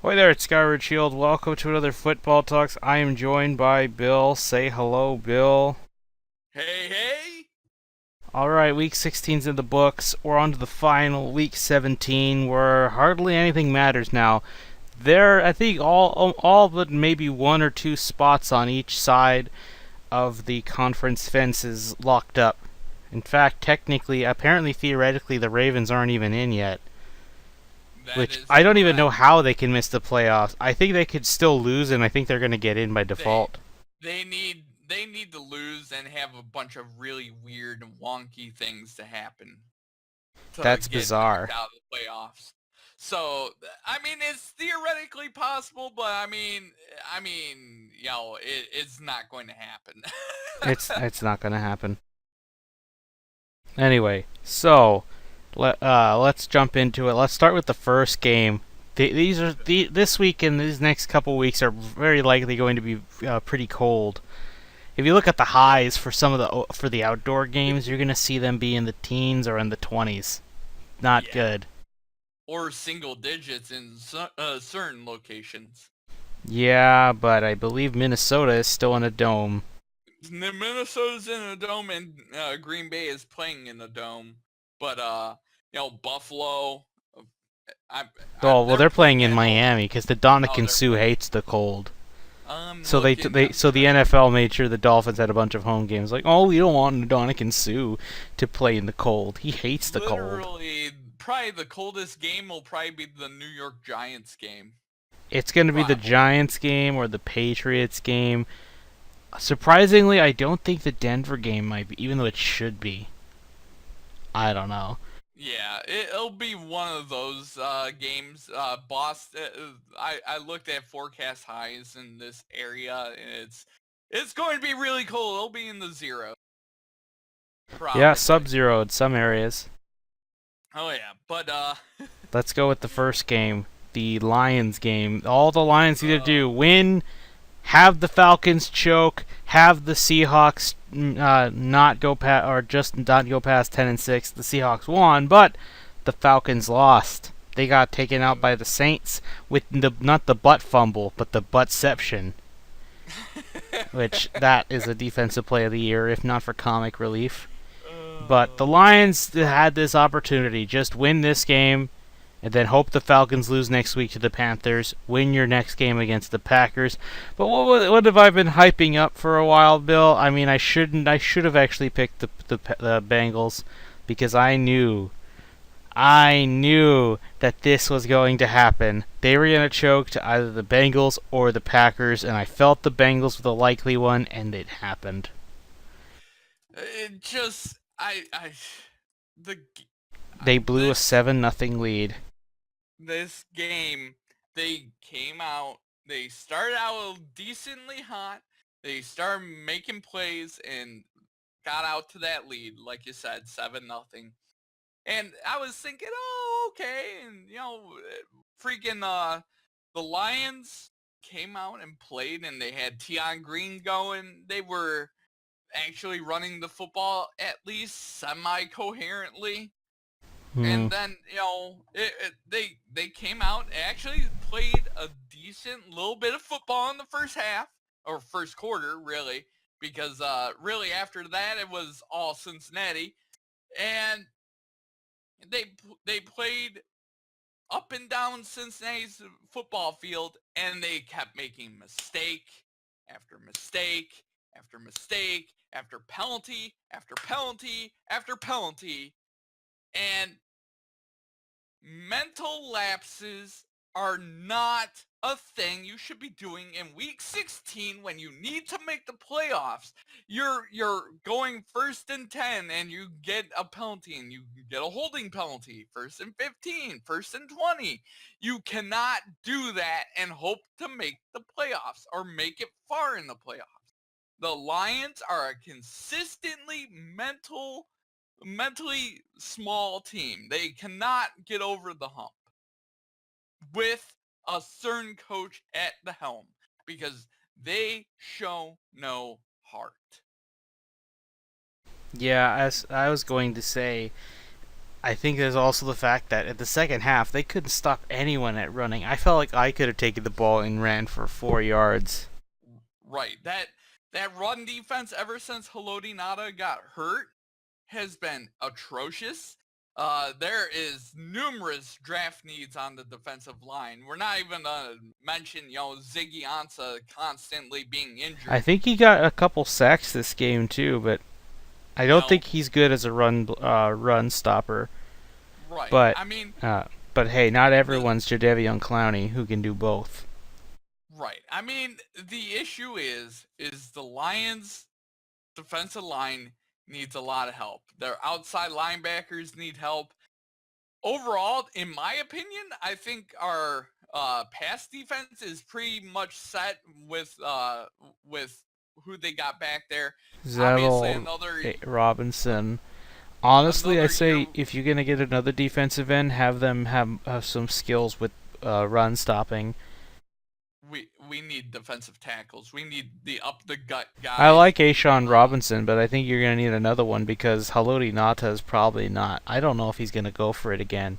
Hi there, it's Skyward Shield. Welcome to another Football Talks. I am joined by Bill. Say hello, Bill. Hey, hey! Alright, week 16's in the books. We're on to the final, week 17, where hardly anything matters now. I think, all but maybe one or two spots on each side of the conference fence is locked up. In fact, technically, apparently, theoretically, the Ravens aren't even in yet. That Which is I don't even know correct. how they can miss the playoffs. I think they could still lose, and I think they're going to get in by They default. they need to lose and have a bunch of really weird and wonky things to happen to That's get knocked bizarre. out of the playoffs. So, I mean, it's theoretically possible, but it's not going to happen. It's not gonna happen. Anyway, so let's jump into it. Let's start with the first game. This week and these next couple weeks are very likely going to be pretty cold. If you look at the Yep. highs for for the outdoor games, you're gonna see them be in the teens or in the 20s. Not Yeah. good. Or single digits in certain locations. Yeah, but I believe Minnesota is still in a dome. Minnesota's in a dome and Green Bay is playing in a dome, but Buffalo, uh, I, Oh well, they're they're playing playing in at home. Miami because the Oh, Dominican they're Sue playing. hates the cold. I'm So looking. I'm so the trying. NFL made sure the Dolphins had a bunch of home games. Like, oh, we don't want Ndonaikin Sue to play in the cold. He hates the cold. Literally, probably the coldest game will probably be the New York Giants game. It's going to be the Probably. Giants game or the Patriots game. Surprisingly, I don't think the Denver game might be, even though it should be. I don't know. Yeah, it'll be one of those games. Boston. I looked at forecast highs in this area, and it's going to be really cold. It'll be in the zero, Yeah, probably. Sub-Zero in some areas. Oh yeah, but Let's go with the first game, the Lions game. All the Lions need to do: uh, win, have the Falcons choke, have the Seahawks not go past or just not go past 10-6. The Seahawks won, but the Falcons lost. They got taken out by the Saints with the not the butt fumble, but the buttception, which that is a defensive play of the year, if not for comic relief. But the uh, Lions had this opportunity: just win this game, and then hope the Falcons lose next week to the Panthers. Win your next game against the Packers. But what have I been hyping up for a while, Bill? I mean, I shouldn't. I should have actually picked the Bengals because I knew that this was going to happen. They were going to choke to either the Bengals or the Packers, and I felt the Bengals were the likely one, and it happened. it just the They blew a this 7-0 lead. this game, they came out. They started out decently hot. They started making plays and got out to that lead, like you said, 7-0. And I was thinking, oh, okay, and freaking the Lions came out and played, and they had Tion Green going. They were actually running the football at least semi-coherently. Hmm. And then they came out and actually played a decent little bit of football in the first half or first quarter, really, because really after that it was all Cincinnati, and they played up and down Cincinnati's football field, and they kept making mistake after mistake after mistake after penalty after penalty after penalty, and mental lapses are not a thing you should be doing in week 16 when you need to make the playoffs. You're going first and 10 and you get a penalty and you get a holding penalty, first and 15, first and 20. You cannot do that and hope to make the playoffs or make it far in the playoffs. The Lions are a consistently mentally small team. They cannot get over the hump with a certain coach at the helm because they show no heart. Yeah, as I was going to say, I think there's also the fact that at the second half they couldn't stop anyone at running. I felt like I could have taken the ball and ran for 4 yards. Right. That run defense ever since Haloti Nada got hurt has been atrocious. There is numerous draft needs on the defensive line. We're not even gonna mention, Ziggy Ansah constantly being injured. I think he got a couple sacks this game too, but I don't think he's good as a run stopper. Right. But I mean, but hey, not everyone's Jadeveon Clowney who can do both. Right. I mean, the issue is the Lions' defensive line needs a lot of help. Their outside linebackers need help. Overall, in my opinion, I think our pass defense is pretty much set with who they got back there. Zettel, Robinson. Honestly, I say if you're gonna get another defensive end, have them have some skills with run stopping. We need defensive tackles. We need the up the gut guys. I like Ashawn Robinson, but I think you're gonna need another one because Haloti Ngata is probably not. I don't know if he's gonna go for it again.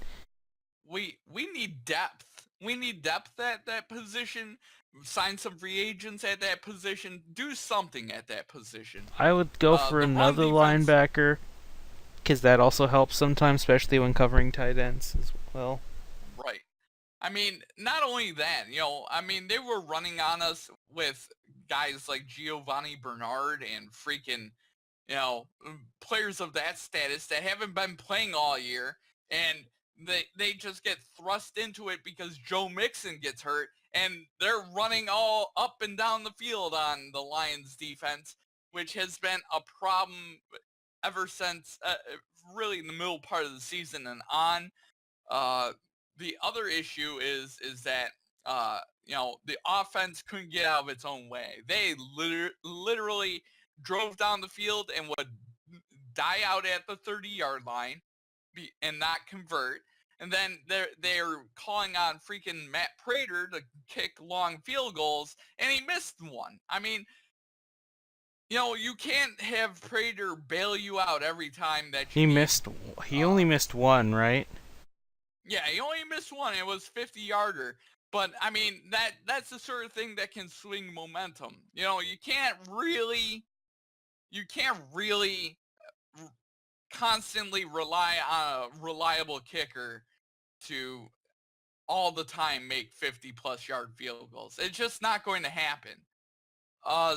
We need depth. We need depth at that position. Sign some free agents at that position. Do something at that position. I would go for another linebacker because that also helps sometimes, especially when covering tight ends as well. Right. I mean, not only that, they were running on us with guys like Giovanni Bernard and freaking, players of that status that haven't been playing all year, and they just get thrust into it because Joe Mixon gets hurt, and they're running all up and down the field on the Lions defense, which has been a problem ever since really in the middle part of the season and on. The other issue is that the offense couldn't get out of its own way. They literally drove down the field and would die out at the 30-yard line and not convert. And then they're calling on freaking Matt Prater to kick long field goals, and he missed one. I mean, you can't have Prater bail you out every time that he only missed one, right? Yeah, he only missed one. It was 50-yarder. But, I mean, that's the sort of thing that can swing momentum. You can't really constantly rely on a reliable kicker to all the time make 50-plus yard field goals. It's just not going to happen.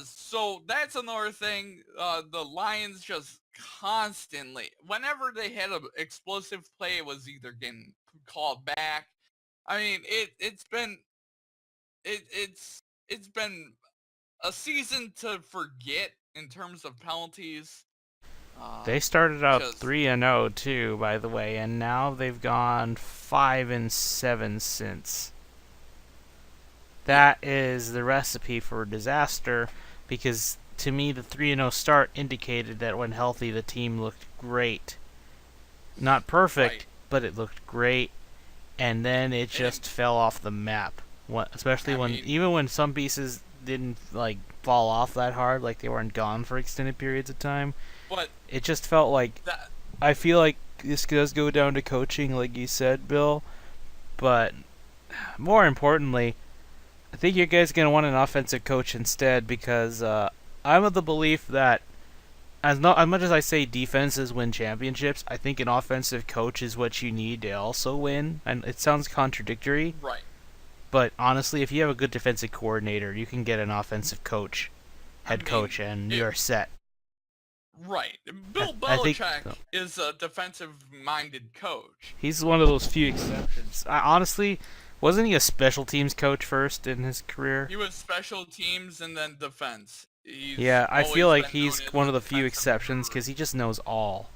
So that's another thing. The Lions just constantly, whenever they had an explosive play, it was either getting called back. I mean, it's been a season to forget in terms of penalties. They started out 3-0 too, by the way, and now they've gone 5-7 since. That is the recipe for disaster, because to me the 3-0 start indicated that when healthy the team looked great. Not perfect, right, but it looked great, and then it just fell off the map. Especially even when some pieces didn't fall off that hard, like they weren't gone for extended periods of time. But it just felt like I feel like this does go down to coaching, like you said, Bill. But more importantly, I think you guys are going to want an offensive coach instead, because I'm of the belief that as much as I say defenses win championships, I think an offensive coach is what you need to also win. And it sounds contradictory. Right. But honestly, if you have a good defensive coordinator, you can get an offensive coach, head coach, and you're set. Right. Bill Belichick is a defensive-minded coach. He's one of those few exceptions. Honestly, wasn't he a special teams coach first in his career? He was special teams and then defense. I feel like he's one of the few exceptions because he just knows all.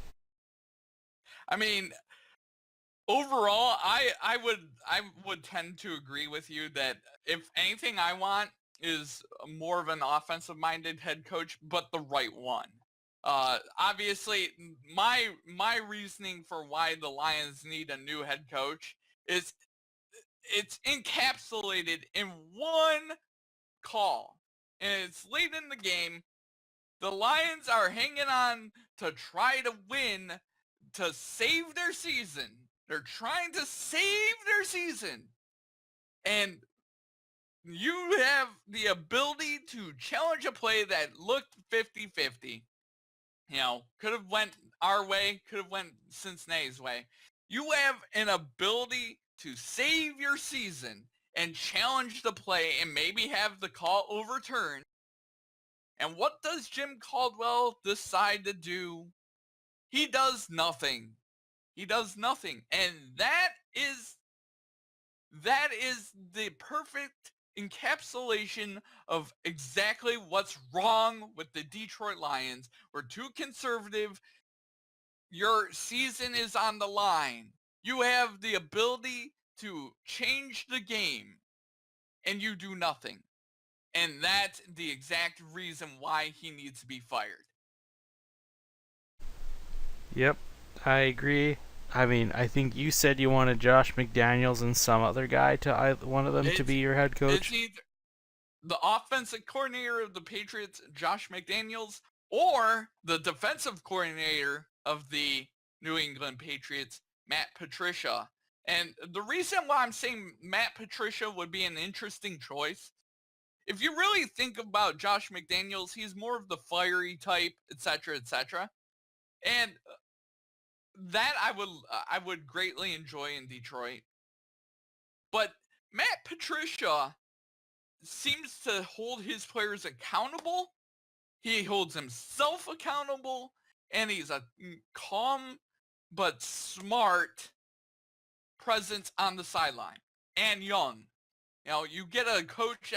I mean, overall, I would tend to agree with you that if anything I want is more of an offensive-minded head coach, but the right one. Obviously, my reasoning for why the Lions need a new head coach is it's encapsulated in one call, and it's late in the game. The Lions are hanging on to try to win to save their season. They're trying to save their season. And you have the ability to challenge a play that looked 50-50. You know, could have went our way, could have went Cincinnati's way. You have an ability to save your season and challenge the play and maybe have the call overturned. And what does Jim Caldwell decide to do? He does nothing. He does nothing. And that is the perfect encapsulation of exactly what's wrong with the Detroit Lions. We're too conservative. Your season is on the line. You have the ability to change the game, and you do nothing. And that's the exact reason why he needs to be fired. Yep, I agree. I mean, I think you said you wanted Josh McDaniels and some other guy to one of them to be your head coach. It's either the offensive coordinator of the Patriots, Josh McDaniels, or the defensive coordinator of the New England Patriots, Matt Patricia. And the reason why I'm saying Matt Patricia would be an interesting choice, if you really think about Josh McDaniels, he's more of the fiery type, etc., etc. And that I would greatly enjoy in Detroit. But Matt Patricia seems to hold his players accountable. He holds himself accountable, and he's a calm but smart presence on the sideline, and young. You know, you get a coach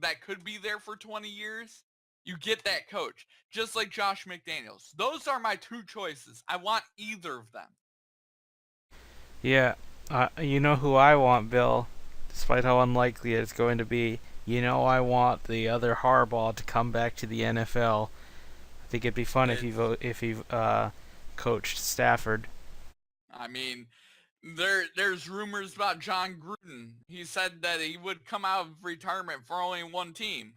that could be there for 20 years. You get that coach, just like Josh McDaniels. Those are my two choices. I want either of them. Yeah, you know who I want, Bill, despite how unlikely it's going to be. You know I want the other Harbaugh to come back to the NFL. I think it'd be fun if he coached Stafford. I mean, there's rumors about John Gruden. He said that he would come out of retirement for only one team,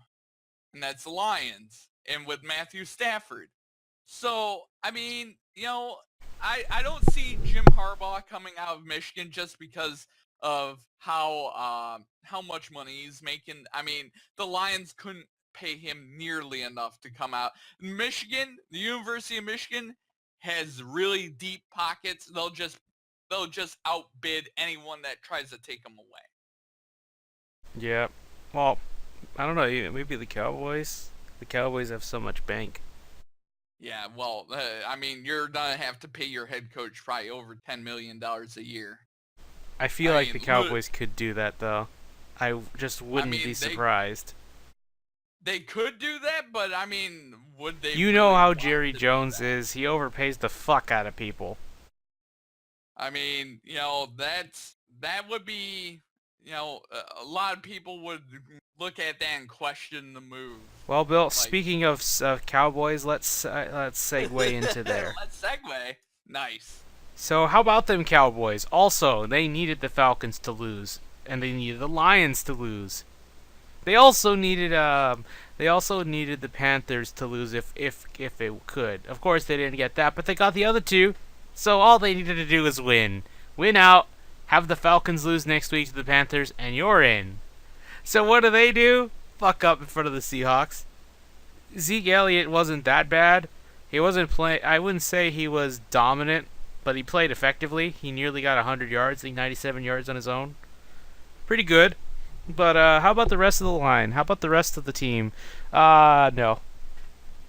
and that's the Lions, and with Matthew Stafford. So, I mean, you know, I don't see Jim Harbaugh coming out of Michigan just because of how much money he's making. I mean, the Lions couldn't pay him nearly enough to come out. Michigan, the University of Michigan, has really deep pockets. They'll just outbid anyone that tries to take them away. Yeah. Well, I don't know. Maybe the Cowboys. The Cowboys have so much bank. Yeah, well, I mean, you're gonna have to pay your head coach probably over $10 million a year. I feel like the Cowboys could do that, though. I just wouldn't be surprised. They could do that, but I mean, would they? You know how Jerry Jones is. He overpays the fuck out of people. I mean, you know, that would be, you know, a lot of people would look at that and question the move. Well, Bill, speaking of Cowboys, let's segue into there. Let's segue. Nice. So how about them Cowboys? Also, they needed the Falcons to lose, and they needed the Lions to lose. They also needed the Panthers to lose if they could. Of course, they didn't get that, but they got the other two. So all they needed to do was win. Win out, have the Falcons lose next week to the Panthers, and you're in. So what do? Fuck up in front of the Seahawks. Zeke Elliott wasn't that bad. He wasn't playing. I wouldn't say he was dominant, but he played effectively. He nearly got 100 yards, I think 97 yards on his own. Pretty good. But how about the rest of the line? How about the rest of the team? No.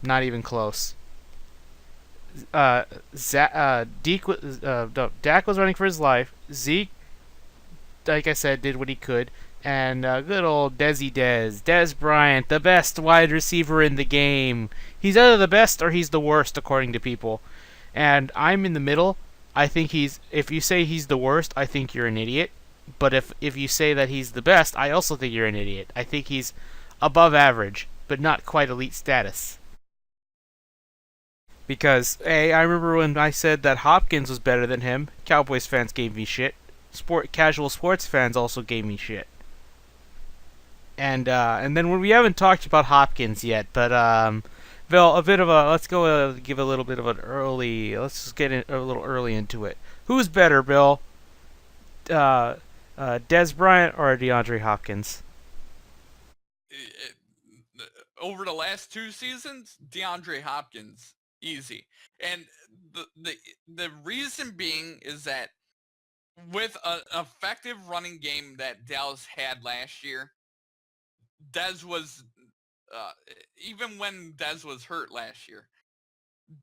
Not even close. Dak was running for his life. Zeke, like I said, did what he could. And good old Dez Bryant, the best wide receiver in the game. He's either the best or he's the worst, according to people. And I'm in the middle. I think if you say he's the worst, I think you're an idiot. But if you say that he's the best, I also think you're an idiot. I think he's above average, but not quite elite status. Because, I remember when I said that Hopkins was better than him, Cowboys fans gave me shit. Casual sports fans also gave me shit. And then when we haven't talked about Hopkins yet, but Bill, a bit of a let's go give a little bit of an early. Let's just get a little early into it. Who's better, Bill? Uh, Des Bryant or DeAndre Hopkins? Over the last 2 seasons, DeAndre Hopkins, easy. And the reason being is that with an effective running game that Dallas had last year, Dez was even when Dez was hurt last year.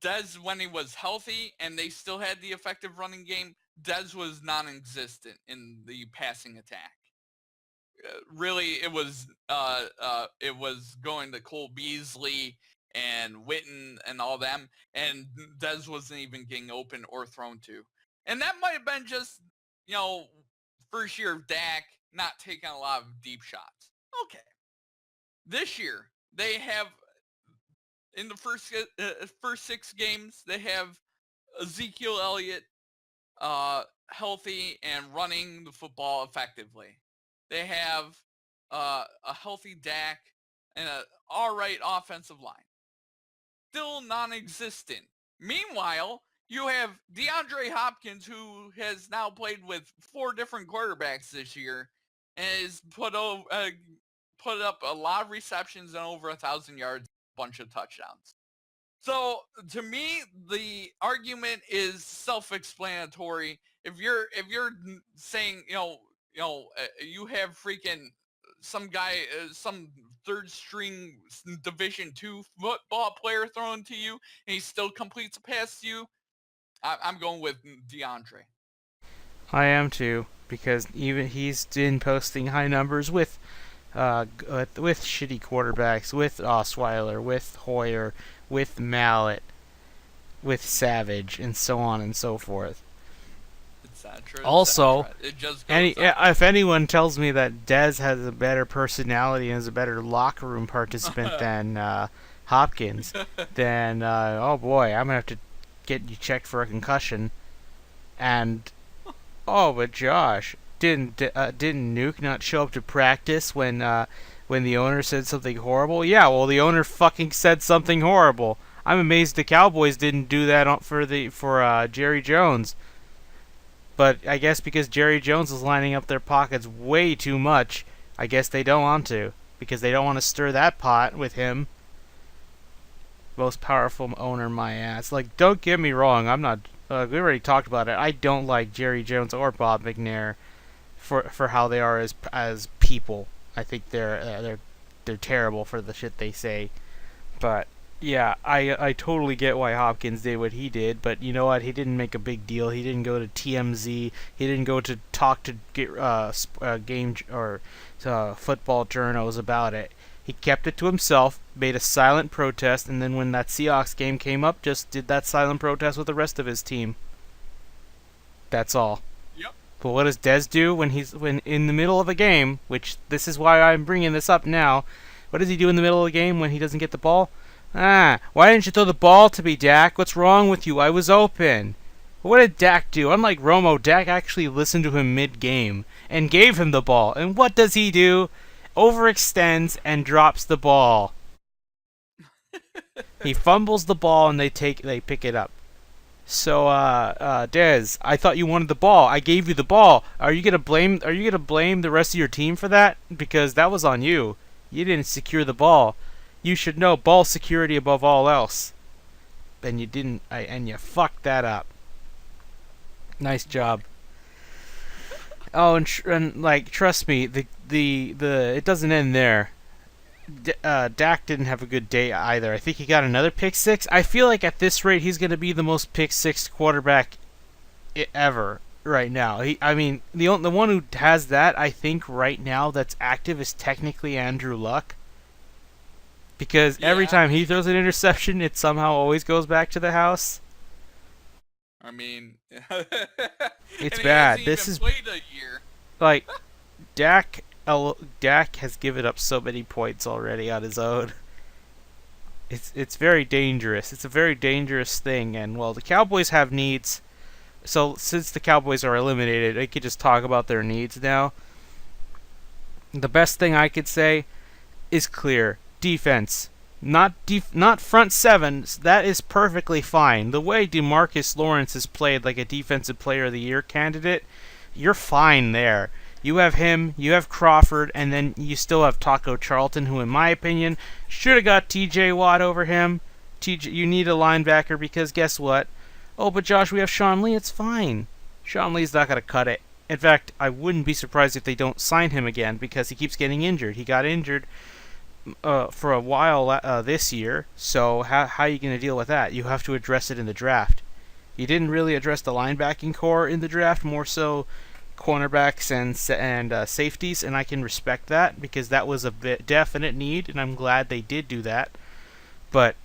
Dez, when he was healthy and they still had the effective running game, Dez was non-existent in the passing attack. Really, it was going to Cole Beasley and Witten and all them, and Dez wasn't even getting open or thrown to. And that might have been just, first year of Dak not taking a lot of deep shots. Okay. This year, they have, in the first 6 games, they have Ezekiel Elliott healthy and running the football effectively. They have a healthy Dak and an all-right offensive line. Still non-existent. Meanwhile, you have DeAndre Hopkins, who has now played with 4 different quarterbacks this year and has put up a lot of receptions and over 1,000 yards, a bunch of touchdowns. So to me, the argument is self-explanatory. If you're saying, you have freaking some guy, some third string Division II football player thrown to you, and he still completes a pass to you, I'm going with DeAndre. I am too, because even he's been posting high numbers with shitty quarterbacks, with Osweiler, with Hoyer, with Mallet, with Savage, and so on and so forth. It's not true. Also, it just if anyone tells me that Dez has a better personality and is a better locker room participant than Hopkins, then oh boy, I'm gonna have to get you checked for a concussion. And but Josh, didn't Nuke not show up to practice when the owner said something horrible? Yeah, well, the owner fucking said something horrible. I'm amazed the Cowboys didn't do that for Jerry Jones. But I guess because Jerry Jones is lining up their pockets way too much, I guess they don't want to, because they don't want to stir that pot with him. Most powerful owner, my ass. Like, don't get me wrong, I'm not. We already talked about it. I don't like Jerry Jones or Bob McNair for how they are as people. I think they're terrible for the shit they say. But yeah, I totally get why Hopkins did what he did, but you know what? He didn't make a big deal. He didn't go to TMZ. He didn't go to talk to game or football journals about it. He kept it to himself, made a silent protest, and then when that Seahawks game came up, just did that silent protest with the rest of his team. That's all. Yep. But what does Dez do when in the middle of a game, which this is why I'm bringing this up now, what does he do in the middle of the game when he doesn't get the ball? Why didn't you throw the ball to me, Dak? What's wrong with you? I was open. What did Dak do? Unlike Romo, Dak actually listened to him mid-game and gave him the ball. And what does he do? Overextends and drops the ball. He fumbles the ball and they pick it up. So, Dez, I thought you wanted the ball. I gave you the ball. Are you gonna blame the rest of your team for that? Because that was on you. You didn't secure the ball. You should know ball security above all else. And you didn't, and you fucked that up. Nice job. Oh, and like, trust me, the it doesn't end there. Dak didn't have a good day either. I think he got another pick six. I feel like at this rate, he's going to be the most pick six quarterback ever right now. The one who has that, I think, right now that's active is technically Andrew Luck. Because every time he throws an interception, it somehow always goes back to the house. I mean, it's bad. This is played a year. Like, Dak has given up so many points already on his own. It's very dangerous. It's a very dangerous thing. And well, the Cowboys have needs. So since the Cowboys are eliminated, I could just talk about their needs now. The best thing I could say is clear. Defense. not front seven. That is perfectly fine. The way DeMarcus Lawrence has played like a defensive player of the year candidate, you're fine there. You have him, you have Crawford, and then you still have Taco Charlton, who, in my opinion, should have got T.J. Watt over him. You need a linebacker because guess what? Oh, but Josh, we have Sean Lee. It's fine. Sean Lee's not going to cut it. In fact, I wouldn't be surprised if they don't sign him again because he keeps getting injured. He got injured for a while this year, so how are you going to deal with that? You have to address it in the draft. You didn't really address the linebacking core in the draft, more so cornerbacks and safeties, and I can respect that because that was a definite need, and I'm glad they did do that. But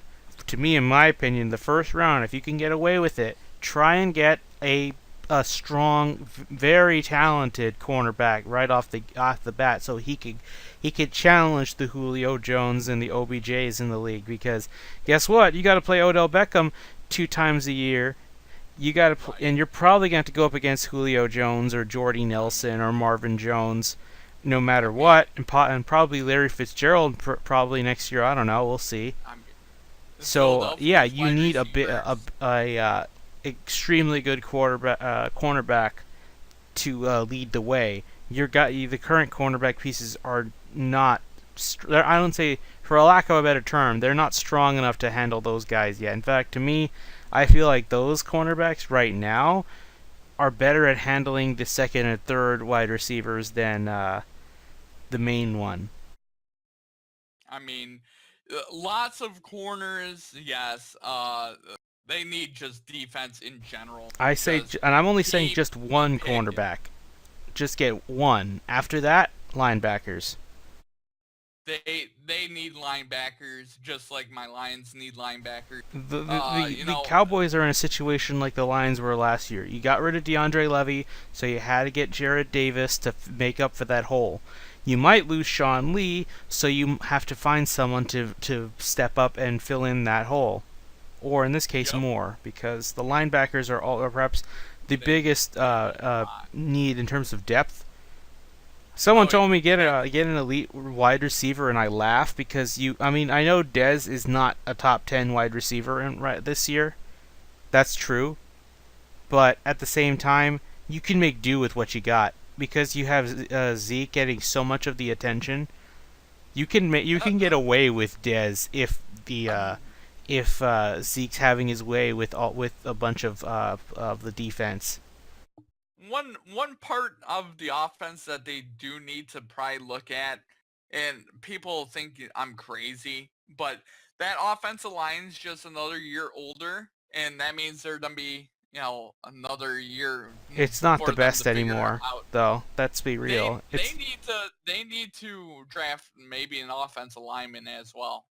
to me, in my opinion, the first round, if you can get away with it, try and get a strong, very talented cornerback right off the bat, so he could challenge the Julio Jones and the OBJs in the league. Because guess what? You got to play Odell Beckham 2 times a year. You got to, and you're probably going to have to go up against Julio Jones or Jordy Nelson or Marvin Jones, no matter what, and probably Larry Fitzgerald probably next year. I don't know. We'll see. So yeah, you need a extremely good cornerback to lead the way. The current cornerback pieces are not. I don't say, for a lack of a better term, they're not strong enough to handle those guys yet. In fact, to me, I feel like those cornerbacks right now are better at handling the second and third wide receivers than the main one. I mean, lots of corners, yes. They need just defense in general. I say, and I'm only saying just one cornerback. Just get one. After that, linebackers. They need linebackers just like my Lions need linebackers. The Cowboys are in a situation like the Lions were last year. You got rid of DeAndre Levy, so you had to get Jarrad Davis to make up for that hole. You might lose Sean Lee, so you have to find someone to step up and fill in that hole. Or in this case, more, because the linebackers are perhaps the biggest need in terms of depth. Someone told me get an elite wide receiver, and I laugh because I know Dez is not a top 10 wide receiver this year. That's true, but at the same time, you can make do with what you got because you have Zeke getting so much of the attention. You can get away with Dez if Zeke's having his way with a bunch of the defense. One part of the offense that they do need to probably look at, and people think I'm crazy, but that offensive line's just another year older, and that means they're gonna be another year. It's not the best anymore, though. Let's be real. They need to draft maybe an offensive lineman as well.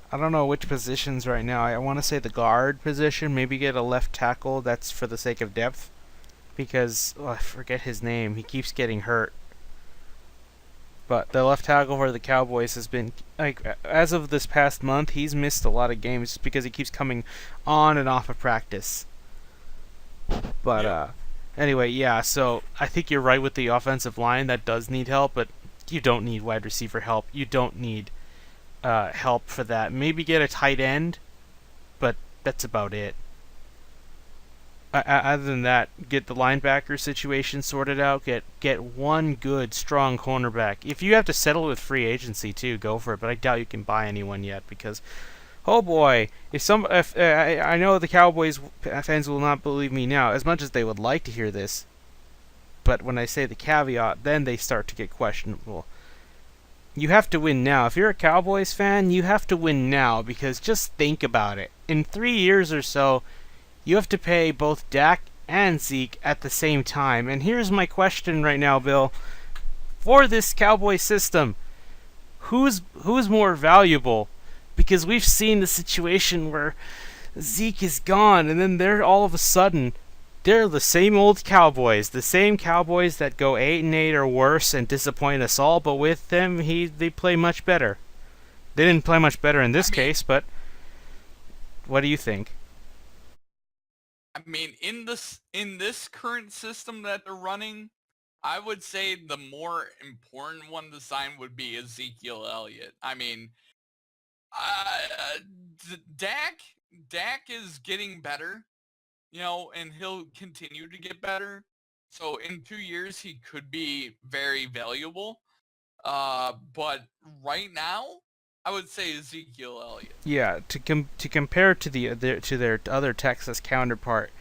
I don't know which positions right now. I want to say the guard position. Maybe get a left tackle. That's for the sake of depth. Because I forget his name. He keeps getting hurt. But the left tackle for the Cowboys has been, as of this past month, he's missed a lot of games just because he keeps coming on and off of practice. But anyway, yeah. So I think you're right with the offensive line. That does need help, but you don't need wide receiver help. You don't need help for that. Maybe get a tight end, but that's about it. Other than that, get the linebacker situation sorted out. Get one good, strong cornerback. If you have to settle with free agency too, go for it. But I doubt you can buy anyone yet because, oh boy, if I know the Cowboys fans will not believe me now, as much as they would like to hear this. But when I say the caveat, then they start to get questionable. You have to win now. If you're a Cowboys fan, you have to win now because just think about it. In 3 years or so, you have to pay both Dak and Zeke at the same time. And here's my question right now, Bill. For this Cowboy system, who's more valuable? Because we've seen the situation where Zeke is gone, and then they're all of a sudden, they're the same old Cowboys. The same Cowboys that go 8-8 or worse and disappoint us all, but with them, they play much better. They didn't play much better in this case, but what do you think? I mean, in this current system that they're running, I would say the more important one to sign would be Ezekiel Elliott. I mean, Dak Dak is getting better, and he'll continue to get better. So in 2 years, he could be very valuable. But right now, I would say Ezekiel Elliott. Yeah, to compare to their other Texas counterpart,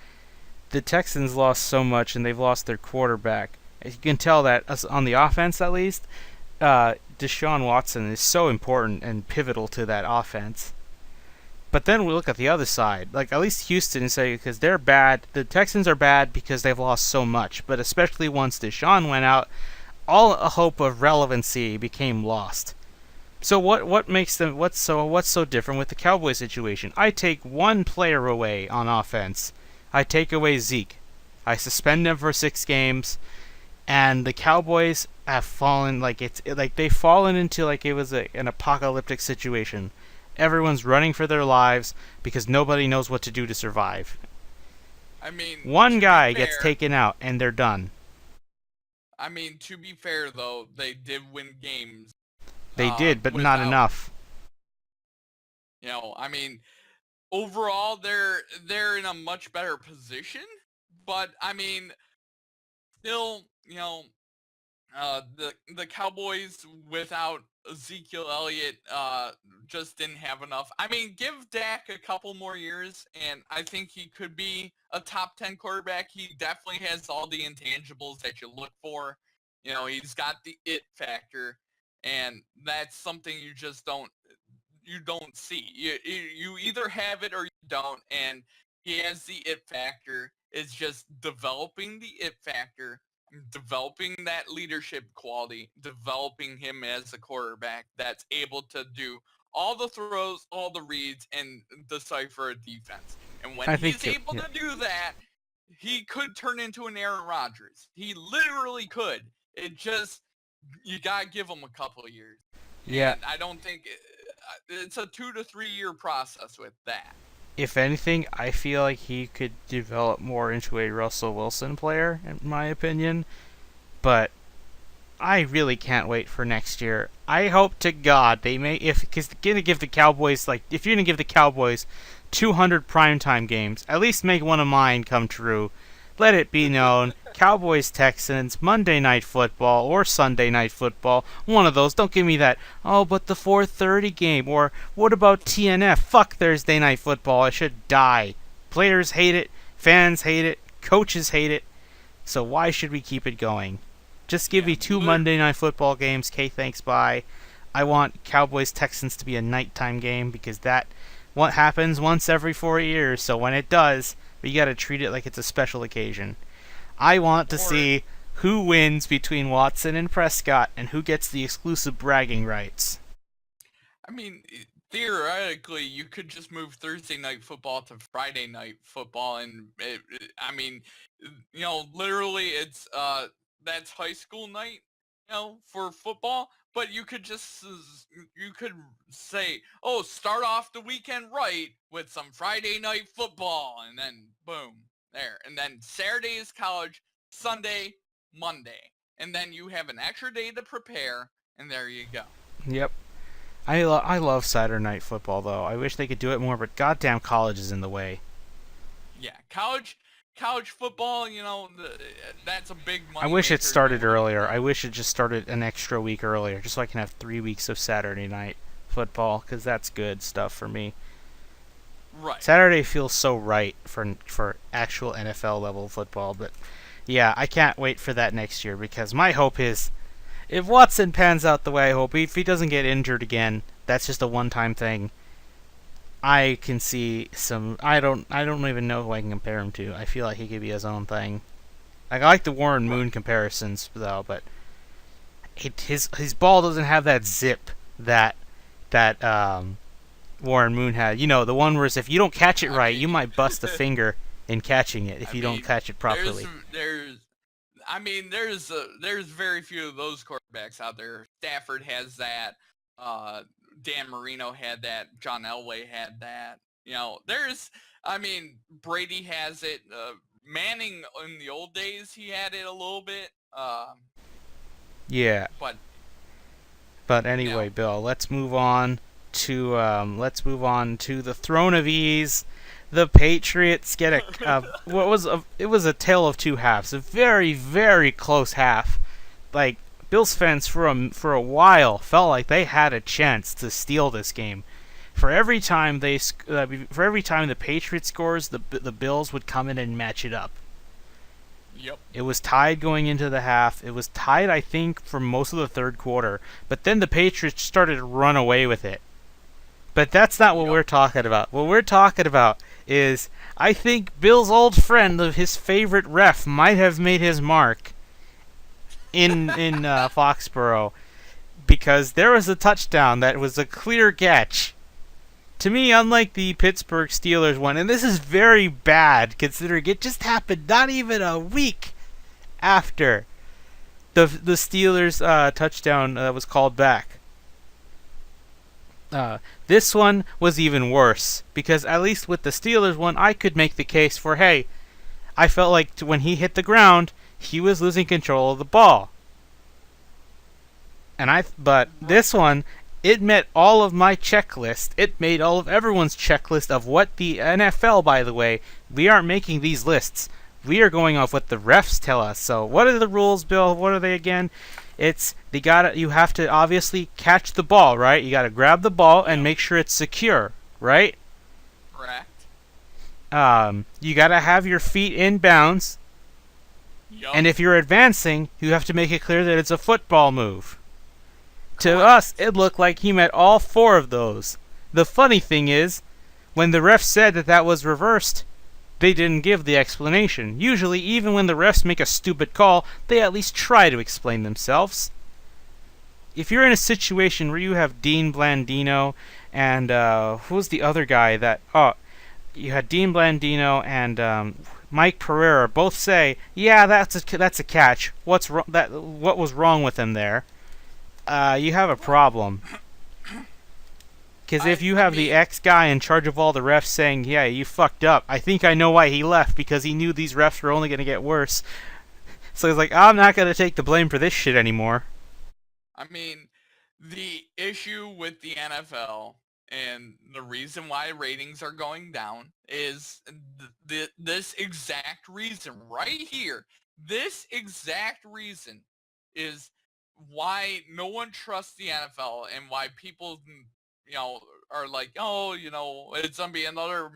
the Texans lost so much and they've lost their quarterback. You can tell that on the offense at least, Deshaun Watson is so important and pivotal to that offense. But then we look at the other side, like at least Houston, say because they're bad. The Texans are bad because they've lost so much. But especially once Deshaun went out, all a hope of relevancy became lost. So what makes them what's so different with the Cowboys situation? I take one player away on offense. I take away Zeke. I suspend him for 6 games, and the Cowboys have fallen they've fallen into like it was an apocalyptic situation. Everyone's running for their lives because nobody knows what to do to survive. I mean, One to be guy gets fair, taken out and they're done. I mean, to be fair though, they did win games. They did, but not Without, enough. I mean, overall they're in a much better position. But I mean, still, the Cowboys without Ezekiel Elliott just didn't have enough. I mean, give Dak a couple more years, and I think he could be a top 10 quarterback. He definitely has all the intangibles that you look for. He's got the it factor, and that's something you don't see. You either have it or you don't, and he has the it factor. It's just developing the it factor, developing that leadership quality, developing him as a quarterback that's able to do all the throws, all the reads, and decipher a defense. And when I he's think able to do that, he could turn into an Aaron Rodgers. He literally could. It just, you gotta give him a couple of years. yeah. And I don't think it's a 2 to 3 year process with that. If anything, I feel like he could develop more into a Russell Wilson player, in my opinion. But I really can't wait for next year. I hope to God they may, because gonna give the Cowboys if you're gonna give the Cowboys 200 primetime games, at least make one of mine come true. Let it be known, Cowboys Texans Monday Night Football or Sunday Night Football, one of those. Don't give me that. Oh, but the 4:30 game, or what about TNF? Fuck Thursday Night Football. I should die. Players hate it, fans hate it, coaches hate it. So why should we keep it going? Just give Yeah, me 2 Monday Night Football games. Okay, thanks, bye. I want Cowboys Texans to be a nighttime game because that what happens once every 4 years. So when it does, we gotta treat it like it's a special occasion. I want to or see who wins between Watson and Prescott and who gets the exclusive bragging rights. I mean, theoretically, you could just move Thursday night football to Friday night football, and I mean, literally, it's that's high school night, for football. But you could say, oh, start off the weekend right with some Friday night football, and then boom, there, and then Saturday is college, Sunday, Monday, and then you have an extra day to prepare, and there you go. Yep. I love Saturday Night Football, though. I wish they could do it more, but goddamn college is in the way. Yeah, college football, that's a big I money wish it maker started going earlier. I into. wish it just started an extra week earlier, just so I can have 3 weeks of Saturday Night Football, because that's good stuff for me. Right. Saturday feels so right for actual NFL level football, but yeah, I can't wait for that next year because my hope is if Watson pans out the way I hope, if he doesn't get injured again, that's just a one-time thing. I can see some. I don't even know who I can compare him to. I feel like he could be his own thing. Like, I like the Warren Right. Moon comparisons though, but his ball doesn't have that zip that Warren Moon had. You know, the one where if you don't catch it I right, you mean, might bust a finger in catching it if I you don't mean, catch it properly. there's I mean, there's very few of those quarterbacks out there. Stafford has that. Uh, Dan Marino had that. John Elway had that. I mean, Brady has it. Manning in the old days, he had it a little bit. Yeah, But but you know, anyway, Bill, let's move on to let's move on to the throne of ease. The Patriots get it was a tale of two halves. A very, very close half. Like, Bills fans for a while felt like they had a chance to steal this game. For every time the Patriots scores, the Bills would come in and match it up. Yep. It was tied going into the half. It was tied, I think, for most of the third quarter. But then the Patriots started to run away with it. But that's not what we're talking about. What we're talking about is, I think Bill's old friend, his favorite ref, might have made his mark in Foxborough, because there was a touchdown that was a clear catch. To me, unlike the Pittsburgh Steelers one, and this is very bad considering it just happened not even a week after the Steelers touchdown was called back. This one was even worse, because at least with the Steelers one, I could make the case for, hey, I felt like when he hit the ground, he was losing control of the ball. But this one, it met all of my checklist. It made all of everyone's checklist of what the NFL, by the way, we aren't making these lists. We are going off what the refs tell us. So what are the rules, Bill? What are they again? It's you have to obviously catch the ball, right? You gotta grab the ball and make sure it's secure, right? Correct. You gotta have your feet in bounds. Yep. And if you're advancing, you have to make it clear that it's a football move. To us, it looked like he met all four of those. The funny thing is, when the ref said that was reversed, they didn't give the explanation. Usually, even when the refs make a stupid call, they at least try to explain themselves. If you're in a situation where you have Dean Blandino and who's the other guy that you had Dean Blandino and Mike Pereira both say, yeah, that's a catch. What was wrong with him there? You have a problem. Because if you have the ex guy in charge of all the refs saying, yeah, you fucked up, I think I know why he left, because he knew these refs were only going to get worse. So he's like, I'm not going to take the blame for this shit anymore. I mean, the issue with the NFL and the reason why ratings are going down is this exact reason right here. This exact reason is why no one trusts the NFL and why people, are like, oh, it's gonna be another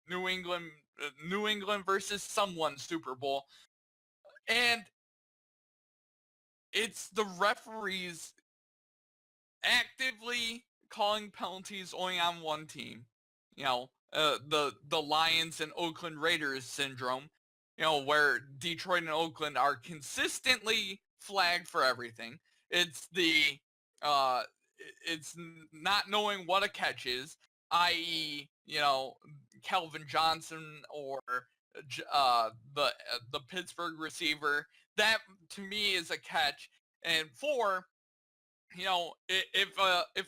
New England versus someone Super Bowl, and it's the referees actively calling penalties only on one team. The Lions and Oakland Raiders syndrome, where Detroit and Oakland are consistently flagged for everything. It's it's not knowing what a catch is, i.e., Calvin Johnson or the Pittsburgh receiver. That to me is a catch. And four, if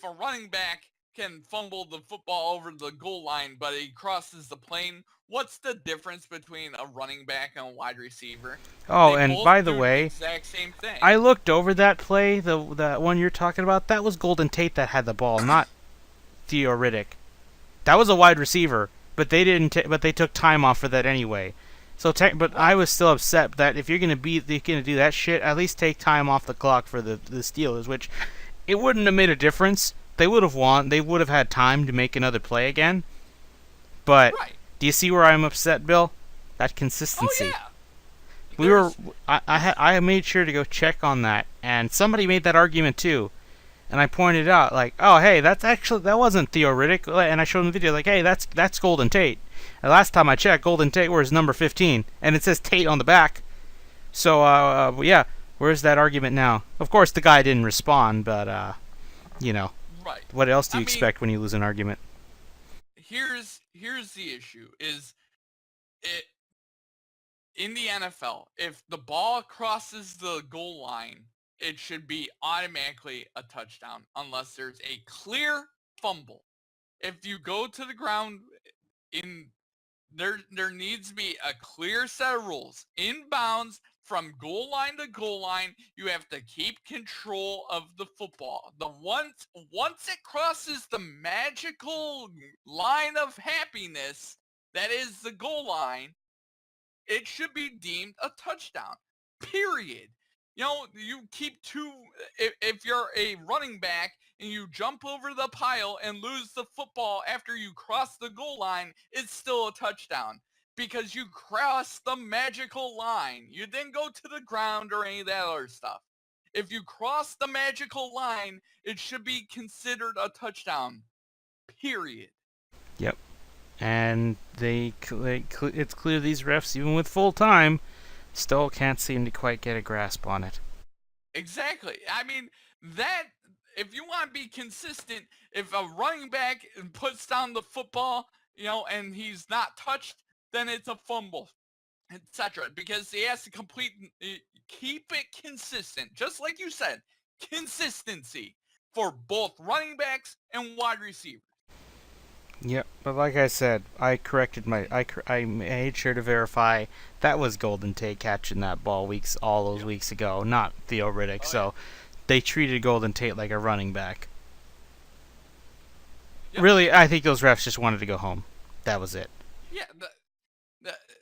a running back can fumble the football over the goal line, but he crosses the plane, what's the difference between a running back and a wide receiver? Oh, They and both by the do way, exact same thing. I looked over that play, the one you're talking about. That was Golden Tate that had the ball, not Theo Riddick. That was a wide receiver, but they didn't. But they took time off for that anyway. But I was still upset that if you're gonna do that shit, at least take time off the clock for the Steelers, which it wouldn't have made a difference. They would have won. They would have had time to make another play again. But do you see where I'm upset, Bill? That consistency. Oh yeah. I made sure to go check on that, and somebody made that argument too. And I pointed out, like, oh, hey, that wasn't Theo Riddick, and I showed him the video, like, hey, that's Golden Tate. And last time I checked, Golden Tate wears number 15, and it says Tate on the back. So, yeah, where's that argument now? Of course, the guy didn't respond, but, Right. What else do you expect when you lose an argument? Here's the issue: is it in the NFL? If the ball crosses the goal line, it should be automatically a touchdown unless there's a clear fumble. If you go to the ground in there needs to be a clear set of rules. Inbounds from goal line to goal line, you have to keep control of the football. The once it crosses the magical line of happiness that is the goal line, it should be deemed a touchdown. Period. You know, you keep if you're a running back and you jump over the pile and lose the football after you cross the goal line, it's still a touchdown because you crossed the magical line. You didn't go to the ground or any of that other stuff. If you cross the magical line, it should be considered a touchdown. Period. Yep. And it's clear these refs, even with full time, still can't seem to quite get a grasp on it. Exactly. I mean, that if you want to be consistent, if a running back puts down the football, you know, and he's not touched, then it's a fumble, etc. Because he has to keep it consistent, just like you said, consistency for both running backs and wide receivers. Yep, but like I said, I made sure to verify that was Golden Tate catching that ball all those weeks ago, not Theo Riddick. Oh, so they treated Golden Tate like a running back. Yep. Really, I think those refs just wanted to go home. That was it. Yeah,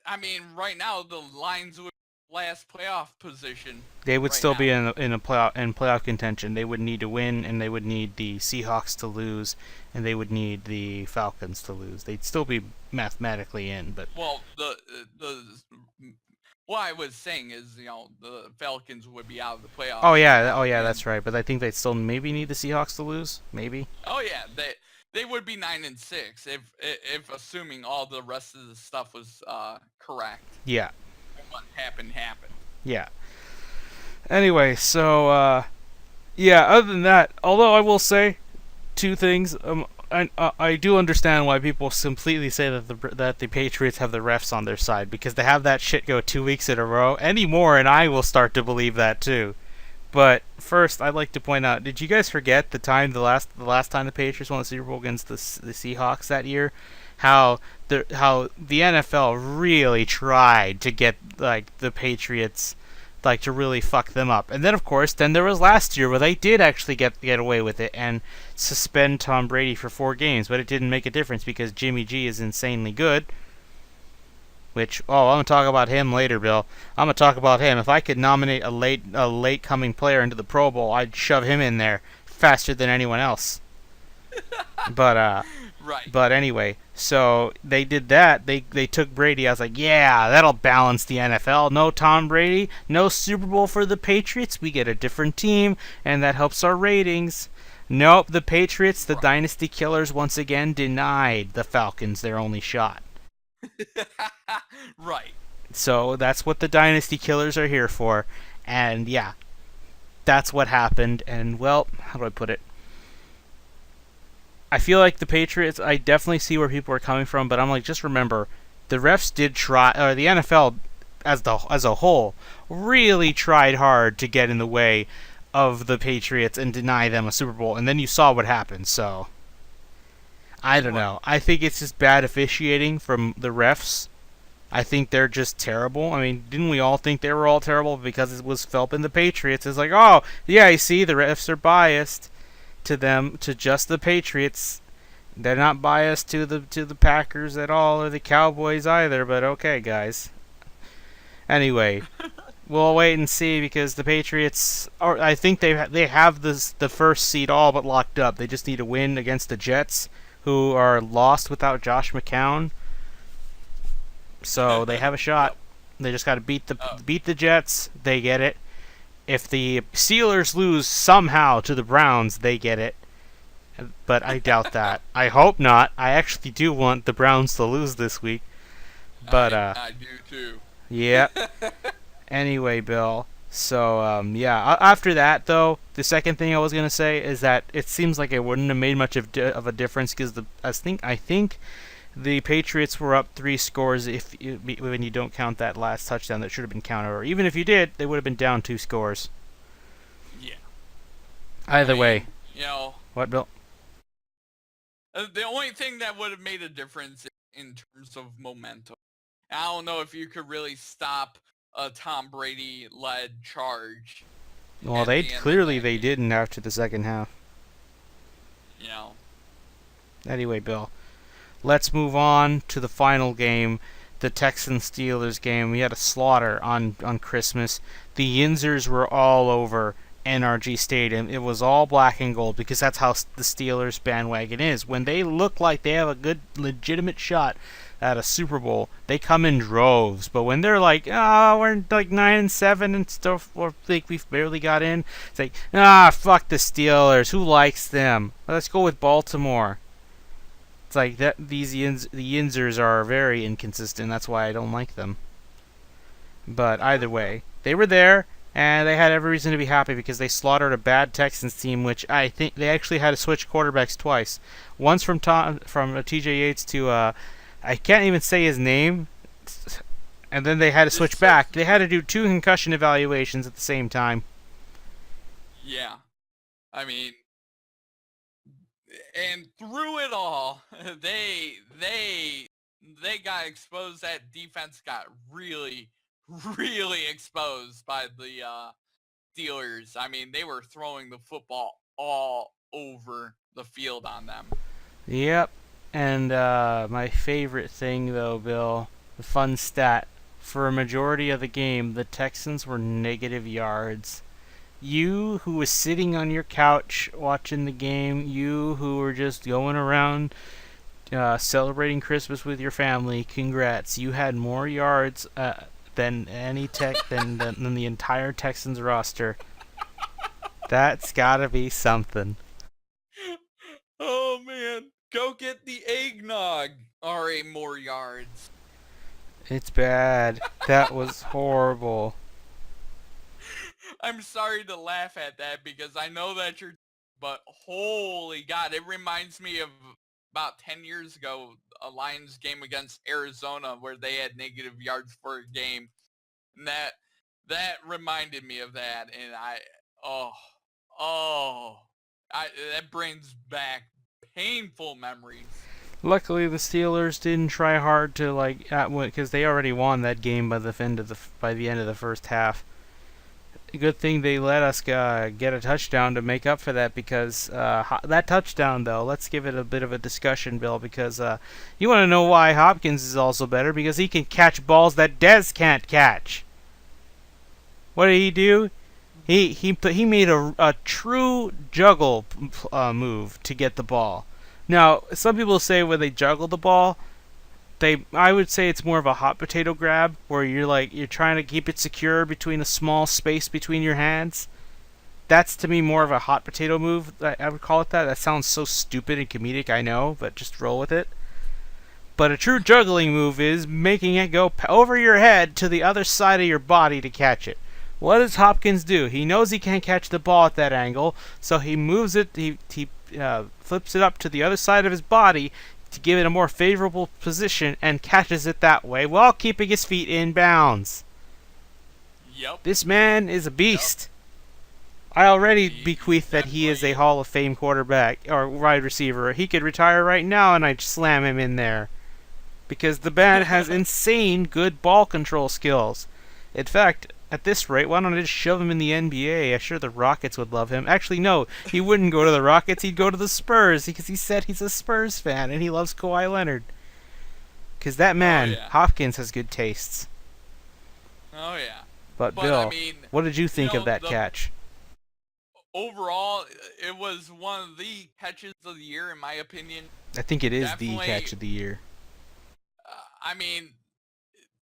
I mean, right now the Lions would last playoff position. They would right still now. be in playoff contention. They would need to win, and they would need the Seahawks to lose, and they would need the Falcons to lose. They'd still be mathematically in, but Well, what I was saying is, you know, the Falcons would be out of the playoffs. oh yeah, that's right. But I think they'd still maybe need the Seahawks to lose, maybe. Oh yeah, they would be 9-6 if assuming all the rest of the stuff was correct. Yeah. And what happened. Yeah. Anyway, so yeah. Other than that, although I will say two things. I do understand why people completely say that the Patriots have the refs on their side, because they have that shit go 2 weeks in a row anymore, and I will start to believe that too. But first, I'd like to point out: did you guys forget the last time the Patriots won the Super Bowl against the Seahawks that year? How the NFL really tried to get like the Patriots to really fuck them up. And then of course, there was last year where they did actually get away with it and suspend Tom Brady for 4 games, but it didn't make a difference because Jimmy G is insanely good. Which, I'm gonna talk about him later, Bill. I'm gonna talk about him. If I could nominate a late coming player into the Pro Bowl, I'd shove him in there faster than anyone else. But Right. But anyway, so they did that. They took Brady. I was like, yeah, that'll balance the NFL. No Tom Brady, no Super Bowl for the Patriots. We get a different team, and that helps our ratings. Nope, the Patriots, the Dynasty Killers, once again denied the Falcons their only shot. Right. So that's what the Dynasty Killers are here for. And yeah, that's what happened. And well, how do I put it? I feel like the Patriots, I definitely see where people are coming from, but I'm like, just remember, the refs did try, or the NFL as a whole, really tried hard to get in the way of the Patriots and deny them a Super Bowl, and then you saw what happened, so I don't know. I think it's just bad officiating from the refs. I think they're just terrible. I mean, didn't we all think they were all terrible because it was Phelps and the Patriots? It's like, oh, yeah, you see, the refs are biased to just the Patriots. They're not biased to the Packers at all or the Cowboys either, but okay, guys. Anyway, we'll wait and see because the Patriots I think they have the first seed all but locked up. They just need to win against the Jets, who are lost without Josh McCown. So they have a shot. They just got to beat the Jets. They get it. If the Steelers lose somehow to the Browns, they get it. But I doubt that. I hope not. I actually do want the Browns to lose this week. But I do too. Yeah. Anyway, Bill. So yeah. After that, though, the second thing I was gonna say is that it seems like it wouldn't have made much of a difference because I think the Patriots were up 3 scores when you don't count that last touchdown that should have been counted, or even if you did, they would have been down 2 scores. Yeah. Either way. You know. What, Bill? The only thing that would have made a difference in terms of momentum. I don't know if you could really stop a Tom Brady-led charge Well, at they the end of clearly that they game. didn't after the second half. You know, Anyway, Bill, let's move on to the final game, the Texans-Steelers game. We had a slaughter on Christmas. The Yinzers were all over NRG Stadium. It was all black and gold because that's how the Steelers bandwagon is. When they look like they have a good, legitimate shot at a Super Bowl, they come in droves. But when they're like, oh, we're like 9-7 and stuff, or like we've barely got in, it's like, fuck the Steelers. Who likes them? Let's go with Baltimore. It's like that. The Yinzers are very inconsistent. That's why I don't like them. But either way, they were there, and they had every reason to be happy because they slaughtered a bad Texans team, which I think they actually had to switch quarterbacks twice. Once from T.J. Yates to I can't even say his name, and then they had to switch back. They had to do 2 concussion evaluations at the same time. yeah. I mean, and through it all, they got exposed. That defense got really exposed by the Steelers. I mean, they were throwing the football all over the field on them. Yep. And my favorite thing, though, Bill, the fun stat, for a majority of the game, the Texans were negative yards. You who was sitting on your couch watching the game, you who were just going around celebrating Christmas with your family, congrats. You had more yards than any than the entire Texans roster. That's gotta be something. Oh man, go get the eggnog. R.A. more yards. It's bad. That was horrible. I'm sorry to laugh at that because I know that you're, but holy God, it reminds me of about 10 years ago, a Lions game against Arizona where they had negative yards for a game. And that reminded me of that. And that brings back painful memories. Luckily, the Steelers didn't try hard to because they already won that game by the end of the first half. Good thing they let us get a touchdown to make up for that because that touchdown, though, let's give it a bit of a discussion, Bill, because you want to know why Hopkins is also better, because he can catch balls that Dez can't catch. What did he do? He made a true juggle move to get the ball. Now, some people say when they juggle the ball, I would say it's more of a hot potato grab, where you're trying to keep it secure between a small space between your hands. That's to me more of a hot potato move. I would call it that. That sounds so stupid and comedic, I know, but just roll with it. But a true juggling move is making it go over your head to the other side of your body to catch it. What does Hopkins do? He knows he can't catch the ball at that angle, so he moves it. He flips it up to the other side of his body to give it a more favorable position and catches it that way while keeping his feet in bounds. Yep. This man is a beast. Yep. I already bequeath that he is a is. Hall of Fame quarterback or wide receiver. He could retire right now and I'd slam him in there. Because the man has insane good ball control skills. In fact, at this rate, why don't I just shove him in the NBA? I'm sure the Rockets would love him. Actually, no, he wouldn't go to the Rockets. He'd go to the Spurs because he said he's a Spurs fan and he loves Kawhi Leonard. Because that man, Hopkins, has good tastes. Oh, yeah. But Bill, I mean, what did you think of that catch? Overall, it was one of the catches of the year, in my opinion. I think it is the catch of the year. I mean,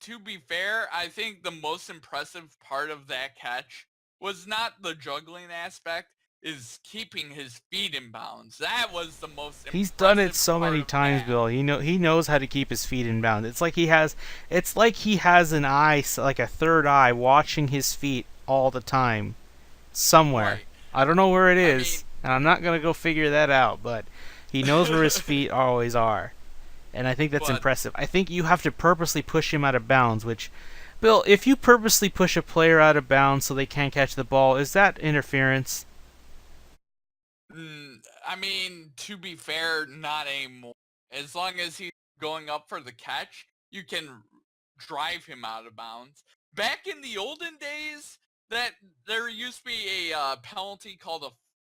to be fair, I think the most impressive part of that catch was not the juggling aspect, is keeping his feet in bounds. That was the most impressive. He's done it so many times, Bill. He knows how to keep his feet in bounds. It's like he has an eye, like a third eye, watching his feet all the time, somewhere. Right. I don't know where it is, and I'm not gonna go figure that out. But he knows where his feet always are. And I think that's impressive. I think you have to purposely push him out of bounds, which, Bill, if you purposely push a player out of bounds so they can't catch the ball, is that interference? I mean, to be fair, not anymore. As long as he's going up for the catch, you can drive him out of bounds. Back in the olden days, that there used to be a penalty called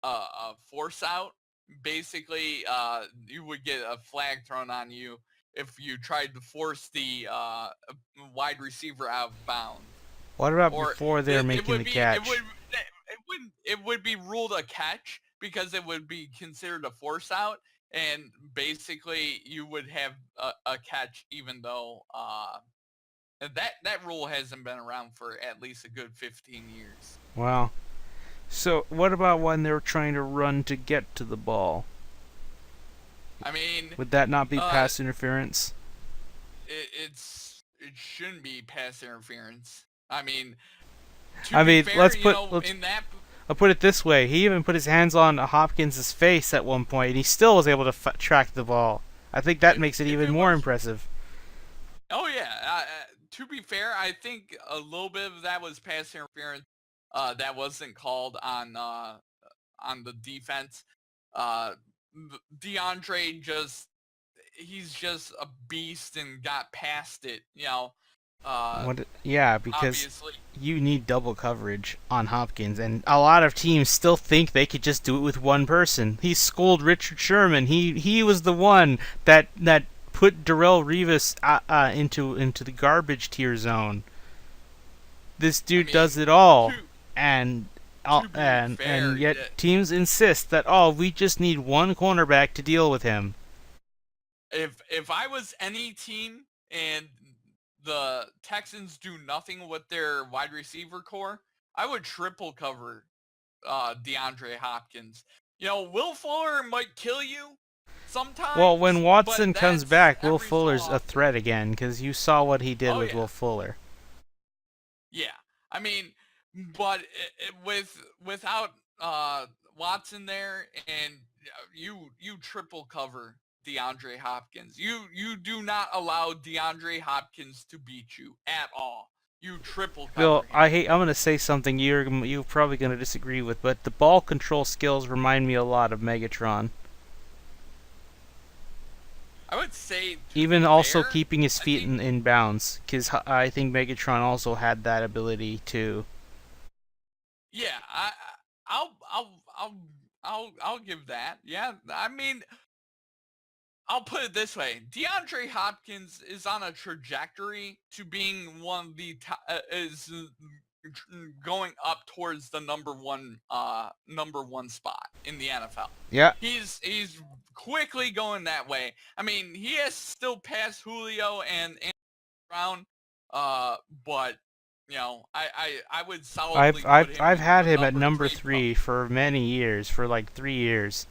a force out. Basically, you would get a flag thrown on you if you tried to force the wide receiver out of bounds. What about Or before they're making the catch? It would be ruled a catch because it would be considered a force out, and basically you would have a catch even though that rule hasn't been around for at least a good 15 years. Wow. So, what about when they were trying to run to get to the ball? I mean, Would that not be pass interference? it shouldn't be pass interference. I mean, I'll put it this way. He even put his hands on Hopkins' face at one point, and he still was able to track the ball. I think that makes it even more impressive. Oh yeah. To be fair, I think a little bit of that was pass interference. That wasn't called on the defense. DeAndre he's just a beast and got past it. Because obviously you need double coverage on Hopkins, and a lot of teams still think they could just do it with one person. He schooled Richard Sherman. He was the one that put Darrelle Revis into the garbage tier zone. This dude does it all, and yet teams insist that we just need one cornerback to deal with him. If I was any team and the Texans do nothing with their wide receiver core, I would triple cover DeAndre Hopkins. Will Fuller might kill you sometimes. Well, when Watson comes back, Will Fuller's a threat again, because you saw what he did with Will Fuller. Yeah, I mean, but without Watson there, and you triple cover DeAndre Hopkins. You do not allow DeAndre Hopkins to beat you at all. You triple cover Bill, him. I'm gonna say something you're probably gonna disagree with, but the ball control skills remind me a lot of Megatron. I would say even also keeping his feet in bounds, because I think Megatron also had that ability too. Yeah, I'll give that. Yeah, I mean, I'll put it this way: DeAndre Hopkins is on a trajectory to being one of the is going up towards the number one spot in the NFL. Yeah, he's quickly going that way. I mean, he has still passed Julio and Brown, but I would solidly. I've had him at number 3 for many years, for like 3 years.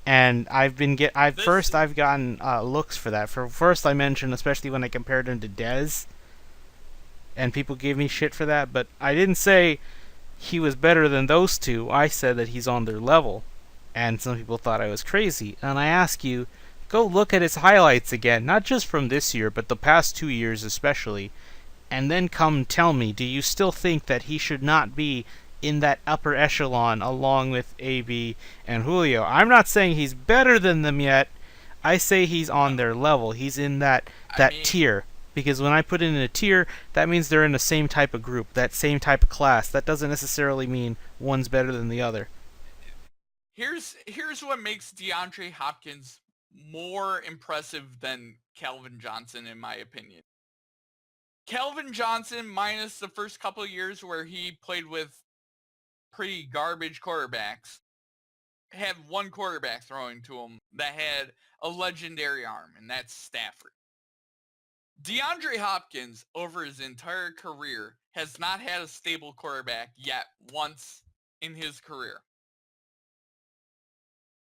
And I've gotten looks for that. First I mentioned, especially when I compared him to Dez, and people gave me shit for that, but I didn't say he was better than those two. I said that he's on their level, and some people thought I was crazy. And I ask you, go look at his highlights again, not just from this year, but the past 2 years especially, and then come tell me, do you still think that he should not be in that upper echelon along with AB and Julio? I'm not saying he's better than them yet. I say he's on their level. He's in that tier. Because when I put in a tier, that means they're in the same type of group, that same type of class. That doesn't necessarily mean one's better than the other. Here's what makes DeAndre Hopkins more impressive than Calvin Johnson, in my opinion. Calvin Johnson, minus the first couple of years where he played with pretty garbage quarterbacks, had one quarterback throwing to him that had a legendary arm, and that's Stafford. DeAndre Hopkins, over his entire career, has not had a stable quarterback yet once in his career.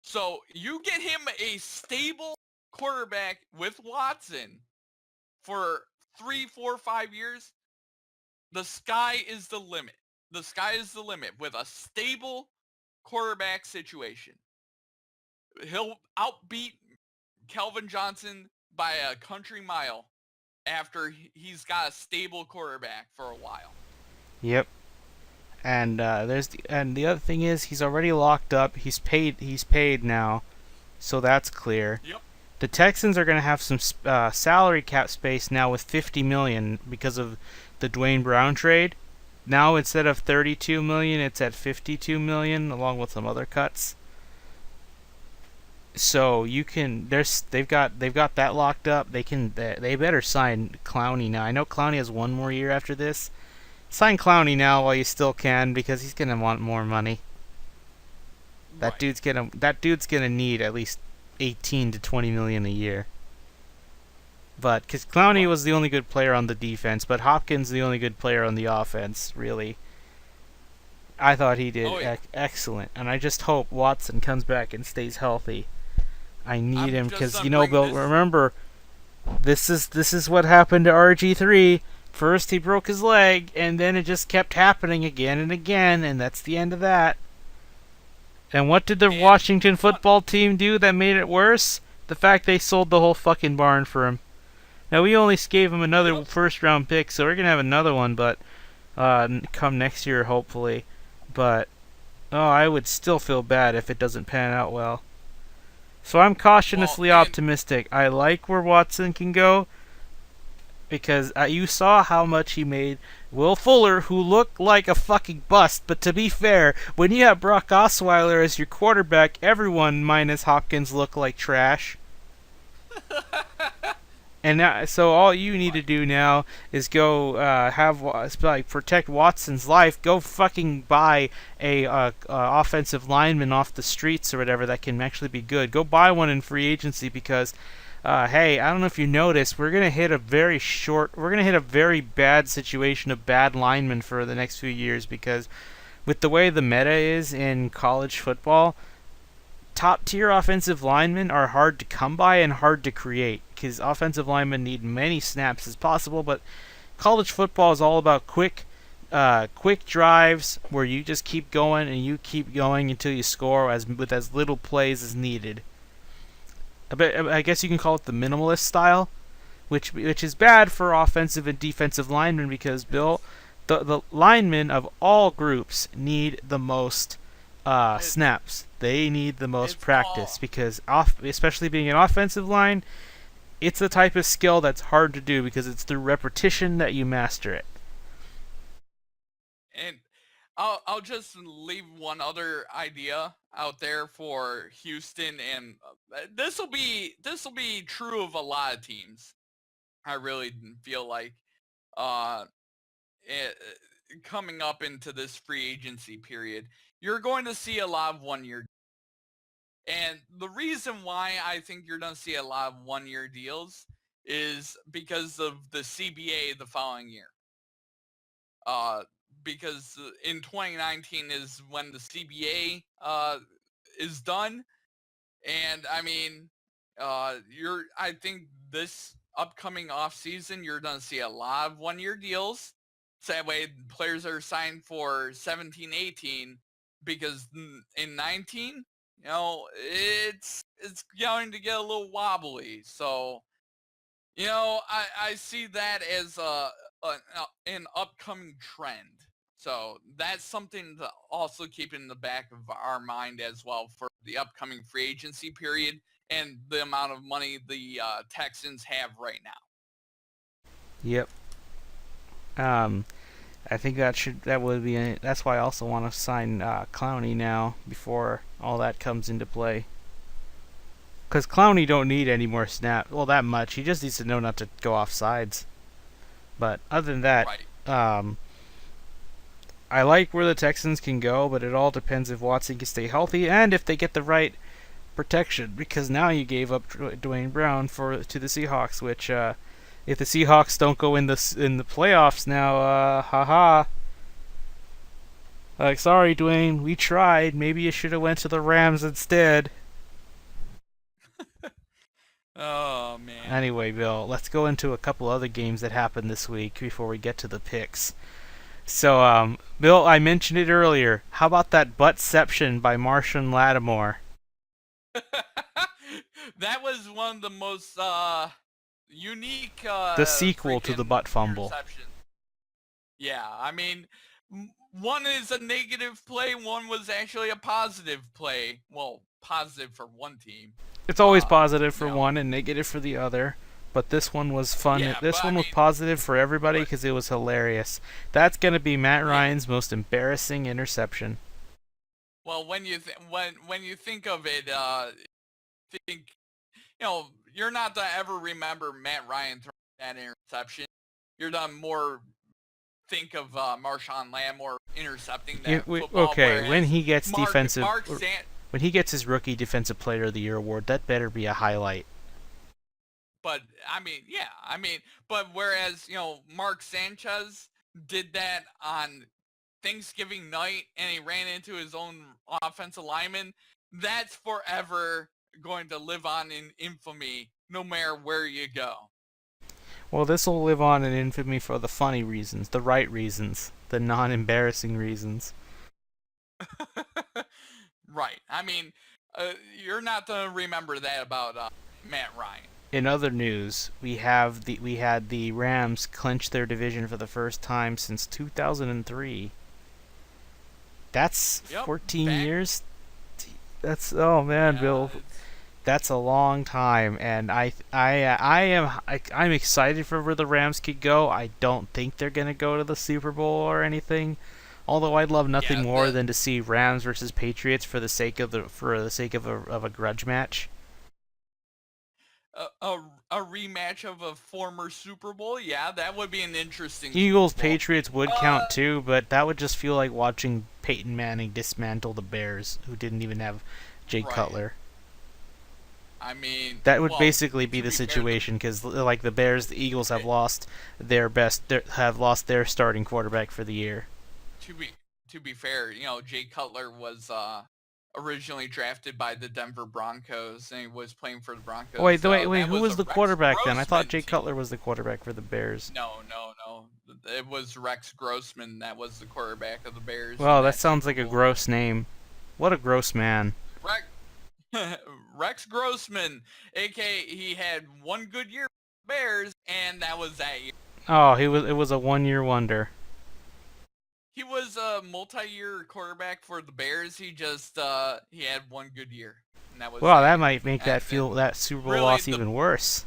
So you get him a stable quarterback with Watson for 3, 4, 5 years, the sky is the limit. The sky is the limit with a stable quarterback situation. He'll outbeat Calvin Johnson by a country mile after he's got a stable quarterback for a while. Yep. And the other thing is, he's already locked up. He's paid now, so that's clear. Yep. The Texans are going to have some salary cap space now with 50 million because of the Dwayne Brown trade. Now instead of 32 million, it's at 52 million, along with some other cuts. So you can they've got that locked up. They better sign Clowney now. I know Clowney has one more year after this. Sign Clowney now while you still can, because he's gonna want more money. That Right. dude's gonna need at least 18 to 20 million a year. But because Clowney Right. was the only good player on the defense, but Hopkins the only good player on the offense, really. I thought he did Oh yeah. excellent, and I just hope Watson comes back and stays healthy. I need I'm him just because gonna bring Bill. this. Remember, this is what happened to RG3. First he broke his leg, and then it just kept happening again and again, and that's the end of that. And what did the And Washington football team do that made it worse? The fact they sold the whole fucking barn for him. Now we only gave him another yep. first round pick, so we're gonna have another one, but come next year hopefully. But I would still feel bad if it doesn't pan out well. So I'm Well, cautiously and optimistic. I like where Watson can go because you saw how much he made Will Fuller, who looked like a fucking bust. But to be fair, when you have Brock Osweiler as your quarterback, everyone minus Hopkins look like trash. And now, so all you need to right. do now is go protect Watson's life. Go fucking buy a offensive lineman off the streets or whatever that can actually be good. Go buy one in free agency because, hey, I don't know if you noticed, we're gonna hit a very bad situation of bad linemen for the next few years because with the way the meta is in college football, top tier offensive linemen are hard to come by and hard to create because offensive linemen need many snaps as possible. But college football is all about quick drives where you just keep going and you keep going until you score with as little plays as needed. I guess you can call it the minimalist style, which is bad for offensive and defensive linemen because Bill, It's the linemen of all groups need the most it's snaps. They need the most it's called practice because especially being an offensive line, it's the type of skill that's hard to do because it's through repetition that you master it. and I'll just leave one other idea out there for Houston, and this will be true of a lot of teams. I really feel like uh, it, coming up into this free agency period, you're going to see a lot of 1 year. And the reason why I think you're going to see a lot of 1 year deals is because of the CBA the following year. Uh, because in 2019 is when the CBA is done, and I mean, I think this upcoming off season you're gonna see a lot of 1 year deals. So that way players are signed for 17, 18, because in 19, it's going to get a little wobbly. So I see that as an upcoming trend. So that's something to also keep in the back of our mind as well for the upcoming free agency period and the amount of money the Texans have right now. Yep. Um, I think that would be it. That's why I also want to sign Clowney now before all that comes into play. Because Clowney don't need any more snap. Well, that much. He just needs to know not to go off sides. But other than that, Right. um, I like where the Texans can go, but it all depends if Watson can stay healthy and if they get the right protection. Because now you gave up Dwayne Brown to the Seahawks, which if the Seahawks don't go in the playoffs now, haha. Like, sorry, Dwayne, we tried. Maybe you should have went to the Rams instead. Oh man. Anyway, Bill, let's go into a couple other games that happened this week before we get to the picks. So, Bill, I mentioned it earlier. How about that buttception by Marshon Lattimore? That was one of the most unique The sequel to the freaking butt fumble. interceptions. Yeah, I mean, one is a negative play, one was actually a positive play. Well, positive for one team. It's always positive you for know, one and negative for the other. But this one was fun. yeah, This but I one was mean, positive for everybody but because it was hilarious. That's gonna be Matt yeah. Ryan's most embarrassing interception. Well, when you think of it, think you're not to ever remember Matt Ryan throwing that interception. You're to more think of Marshawn Lattimore intercepting that football. Okay, when Whereas he gets Mark when he gets his rookie defensive player of the year award, that better be a highlight. but I mean, yeah, I mean, but whereas Mark Sanchez did that on Thanksgiving night and he ran into his own offensive lineman, that's forever going to live on in infamy no matter where you go. Well, this will live on in infamy for the funny reasons, the right reasons, the non-embarrassing reasons. Right. I mean, you're not going to remember that about Matt Ryan. In other news, we had the Rams clinch their division for the first time since 2003. That's 14 years. That's oh man, Bill. That's a long time, and I'm excited for where the Rams could go. I don't think they're gonna go to the Super Bowl or anything. Although I'd love nothing more than to see Rams versus Patriots for the sake of a grudge match. A rematch of a former Super Bowl, yeah, that would be an interesting. Eagles Patriots would count too, but that would just feel like watching Peyton Manning dismantle the Bears, who didn't even have Jay Cutler. I mean, that would basically be the situation because, like the Bears, the Eagles have lost their starting quarterback for the year. To be fair, Jay Cutler was originally drafted by the Denver Broncos and he was playing for the Broncos. Wait, who was the quarterback then? I thought Jay Cutler was the quarterback for the Bears. No. It was Rex Grossman that was the quarterback of the Bears. Well, that sounds like a gross name. What a gross man. Rex Grossman, aka he had one good year with the Bears, and that was that year. Oh, it was a 1-year wonder. He was a multi-year quarterback for the Bears. He just he had one good year, and that was. Well, that might make that Super Bowl loss even worse.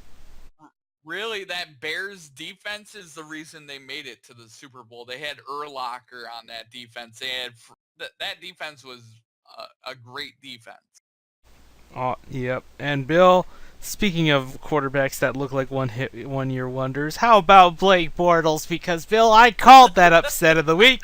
Really, that Bears defense is the reason they made it to the Super Bowl. They had Urlacher on that defense. They had that defense was a great defense. Oh, yep. And Bill, speaking of quarterbacks that look like 1-year wonders, how about Blake Bortles? Because, Bill, I called that upset of the week.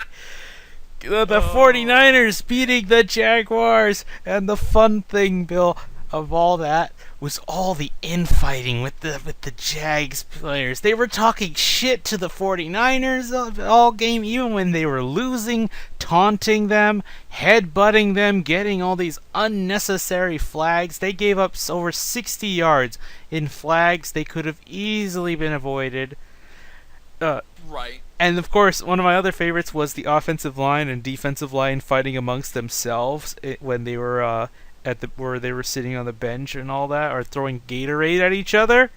The 49ers beating the Jaguars. And the fun thing, Bill, of all that was all the infighting with the Jags players. They were talking shit to the 49ers all game, even when they were losing, taunting them, headbutting them, getting all these unnecessary flags. They gave up over 60 yards in flags they could have easily been avoided. Right. And of course, one of my other favorites was the offensive line and defensive line fighting amongst themselves when they were where they were sitting on the bench and all that, or throwing Gatorade at each other.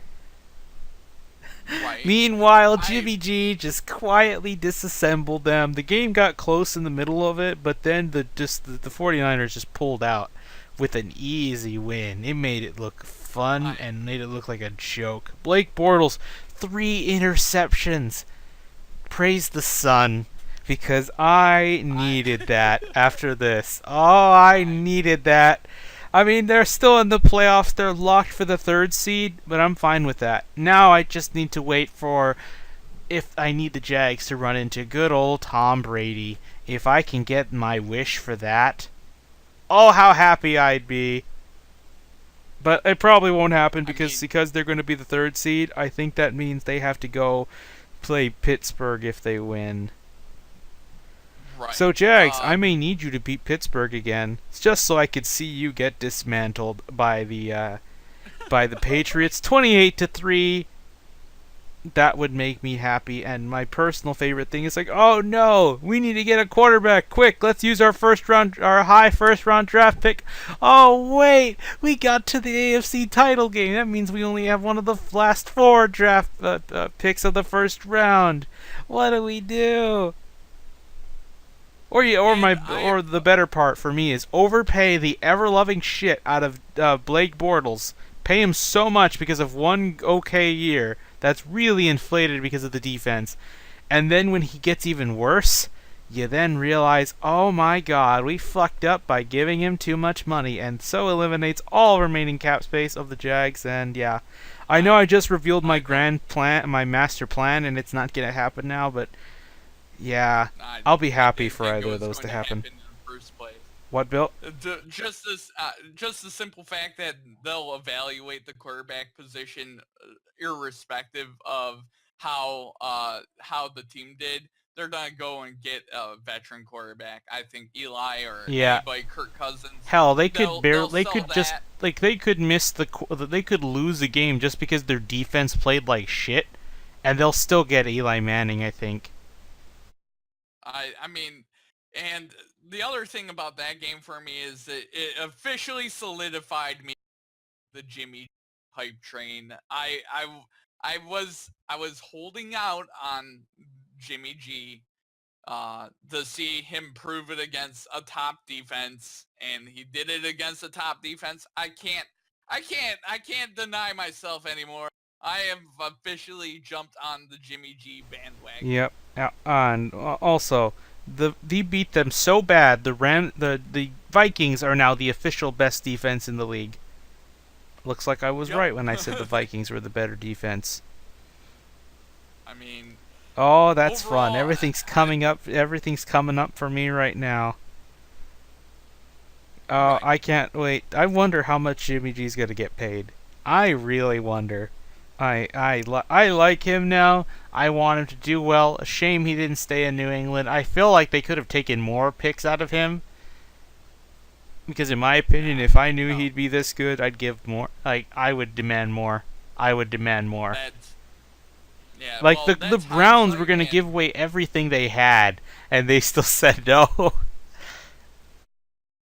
Right. Meanwhile, Jimmy G just quietly disassembled them. The game got close in the middle of it, but then the 49ers just pulled out with an easy win. It made it look fun and made it look like a joke. Blake Bortles, 3 interceptions. Praise the sun. Because I needed that after this. Oh, I needed that. I mean, they're still in the playoffs. They're locked for the 3rd seed, but I'm fine with that. Now I just need to wait for if I need the Jags to run into good old Tom Brady. If I can get my wish for that, oh, how happy I'd be. But it probably won't happen because they're going to be the 3rd seed. I think that means they have to go play Pittsburgh if they win. Right. So, Jags, I may need you to beat Pittsburgh again, just so I could see you get dismantled by the Patriots, 28-3. That would make me happy. And my personal favorite thing is like, oh no, we need to get a quarterback quick. Let's use our high first round draft pick. Oh wait, we got to the AFC title game. That means we only have one of the last 4 draft picks of the first round. What do we do? or the better part for me is overpay the ever-loving shit out of Blake Bortles. Pay him so much because of one okay year that's really inflated because of the defense. And then when he gets even worse, you then realize, oh my god, we fucked up by giving him too much money, and so eliminates all remaining cap space of the Jags. And yeah, I know I just revealed my grand plan, my master plan, and it's not gonna happen now, but yeah, I'll be happy for either of those to happen. In the first place. What, Bill? Just the simple fact that they'll evaluate the quarterback position irrespective of how the team did. They're gonna go and get a veteran quarterback. I think Eli or anybody, Kirk Cousins. Hell, they could they could just like they could they could lose a game just because their defense played like shit, and they'll still get Eli Manning, I think. I mean, and the other thing about that game for me is that it officially solidified me the Jimmy hype train. I was holding out on Jimmy G to see him prove it against a top defense, and he did it against a top defense. I can't deny myself anymore. I have officially jumped on the Jimmy G bandwagon. Yep. And also, they beat them so bad. The Vikings are now the official best defense in the league. Looks like I was right when I said the Vikings were the better defense. I mean, oh, that's overall, fun. Everything's coming up. Everything's coming up for me right now. Oh, right. I can't wait. I wonder how much Jimmy G's gonna get paid. I really wonder. I like him now. I want him to do well. A shame he didn't stay in New England. I feel like they could have taken more picks out of him. Because in my opinion, if I knew he'd be this good, I'd give more. Like, I would demand more. Yeah, like, well, the Browns were going to give away everything they had, and they still said no.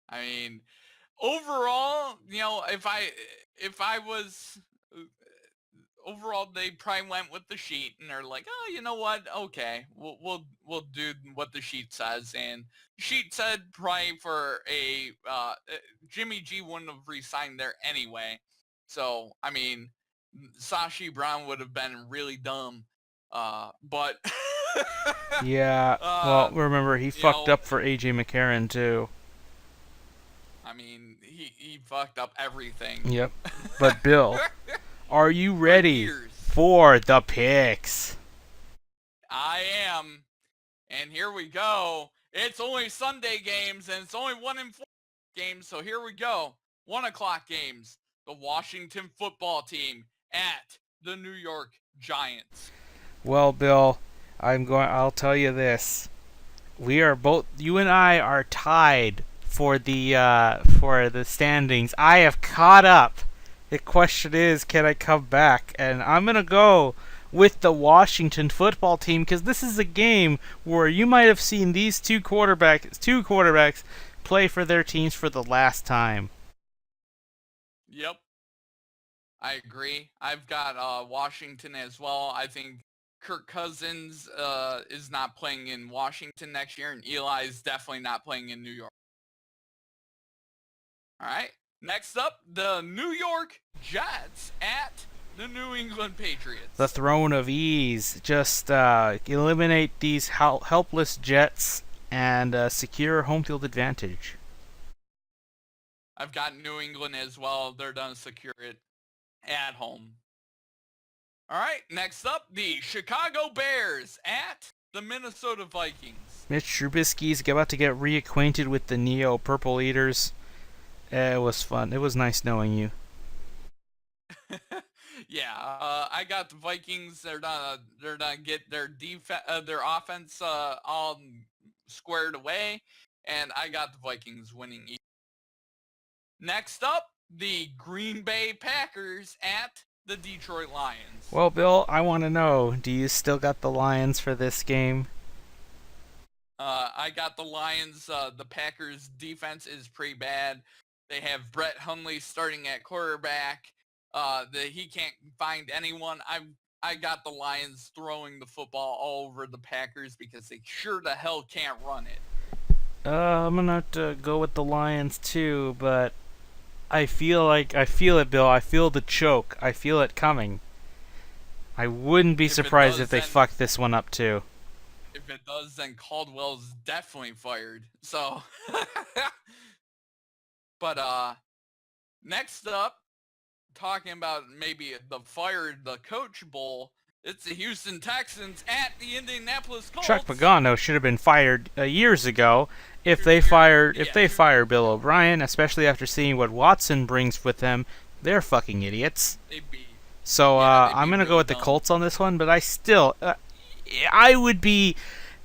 I mean, overall, you know, if I was... Overall, they probably went with the sheet, and they're like, "Oh, you know what? Okay, we'll do what the sheet says." And the sheet said probably for a Jimmy G wouldn't have re-signed there anyway. So I mean, Sashi Brown would have been really dumb, but yeah. Well, remember he fucked up for AJ McCarron too. I mean, he fucked up everything. Yep. But Bill. Are you ready for the picks? I am. And here we go. It's only Sunday games, and it's only 1 in 4 games, so here we go. 1 o'clock games. The Washington football team at the New York Giants. Well, Bill, I'll tell you this. You and I are tied for the standings. I have caught up. The question is, can I come back? And I'm going to go with the Washington football team because this is a game where you might have seen these two quarterbacks play for their teams for the last time. Yep. I agree. I've got Washington as well. I think Kirk Cousins is not playing in Washington next year, and Eli is definitely not playing in New York. All right. Next up, the New York Jets at the New England Patriots. The throne of ease. Just eliminate these helpless Jets and secure home field advantage. I've got New England as well. They're going to secure it at home. All right, next up, the Chicago Bears at the Minnesota Vikings. Mitch Trubisky's about to get reacquainted with the Neo Purple Eaters. It was fun. It was nice knowing you. Yeah, I got the Vikings. They're gonna get their offense all squared away, and I got the Vikings winning. Next up, the Green Bay Packers at the Detroit Lions. Well, Bill, I want to know, do you still got the Lions for this game? I got the Lions. The Packers' defense is pretty bad. They have Brett Hundley starting at quarterback. He can't find anyone. I got the Lions throwing the football all over the Packers because they sure the hell can't run it. I'm gonna have to go with the Lions too, but I feel it, Bill. I feel the choke. I feel it coming. I wouldn't be If it surprised does, if they then fuck this one up too. if it does, then Caldwell's definitely fired. So, but next up, talking about maybe the fired the coach bowl. It's the Houston Texans at the Indianapolis Colts. Chuck Pagano should have been fired years ago if 2 they years- fire yeah, if they 2 fire years Bill ago. O'Brien, especially after seeing what Watson brings with them. They're fucking idiots. They'd be So Yeah, they'd I'm be gonna go really with the dumb. Colts on this one, but I would be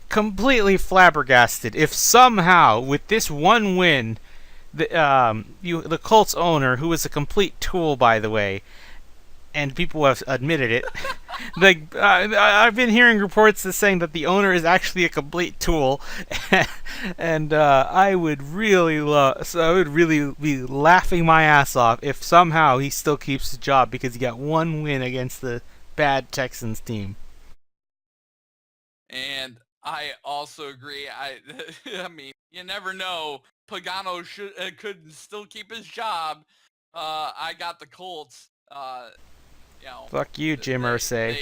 completely flabbergasted if somehow with this one win, the Colts owner, who is a complete tool by the way, and people have admitted it. I've been hearing reports that saying that the owner is actually a complete tool, and I would really be laughing my ass off if somehow he still keeps the job because he got one win against the bad Texans team. And I also agree. I mean, you never know. Pagano could still keep his job. I got the Colts. Fuck you, Jim Irsay.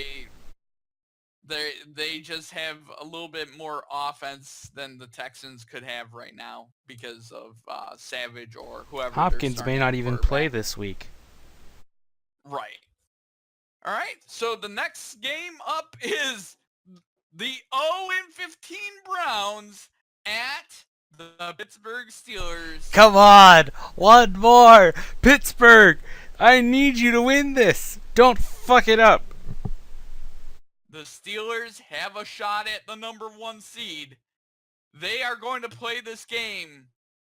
They just have a little bit more offense than the Texans could have right now because of Savage or whoever. Hopkins may not even play this week. Right. All right. So the next game up is the 0-15 Browns at the Pittsburgh Steelers. Come on, one more, Pittsburgh. I need you to win this. Don't fuck it up. The Steelers have a shot at the number 1 seed. They are going to play this game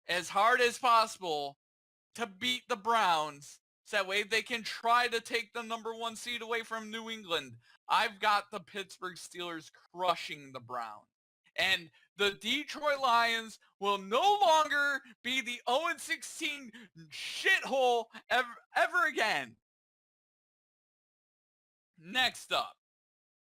as hard as possible to beat the Browns, so that way they can try to take the number 1 seed away from New England. I've got the Pittsburgh Steelers crushing the Browns. And the Detroit Lions will no longer be the 0-16 shithole ever again. Next up,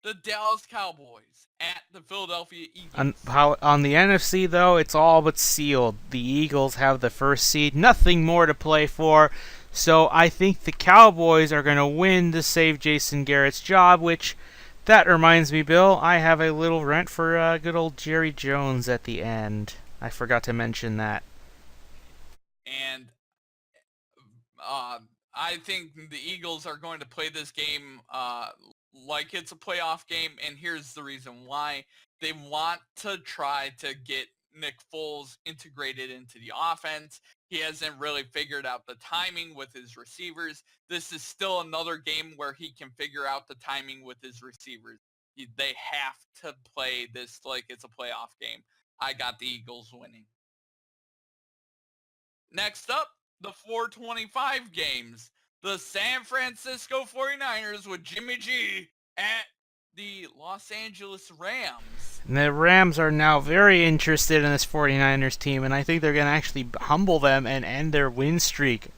the Dallas Cowboys at the Philadelphia Eagles. On the NFC, though, it's all but sealed. The Eagles have the first seed, nothing more to play for. So I think the Cowboys are going to win to save Jason Garrett's job, which, that reminds me, Bill, I have a little rent for good old Jerry Jones at the end. I forgot to mention that. And I think the Eagles are going to play this game like it's a playoff game, and here's the reason why. They want to try to get Nick Foles integrated into the offense. He hasn't really figured out the timing with his receivers. This is still another game where he can figure out the timing with his receivers. They have to play this like it's a playoff game. I got the Eagles winning. Next up, the 425 games. The San Francisco 49ers with Jimmy G at the Los Angeles Rams. And the Rams are now very interested in this 49ers team, and I think they're going to actually humble them and end their win streak.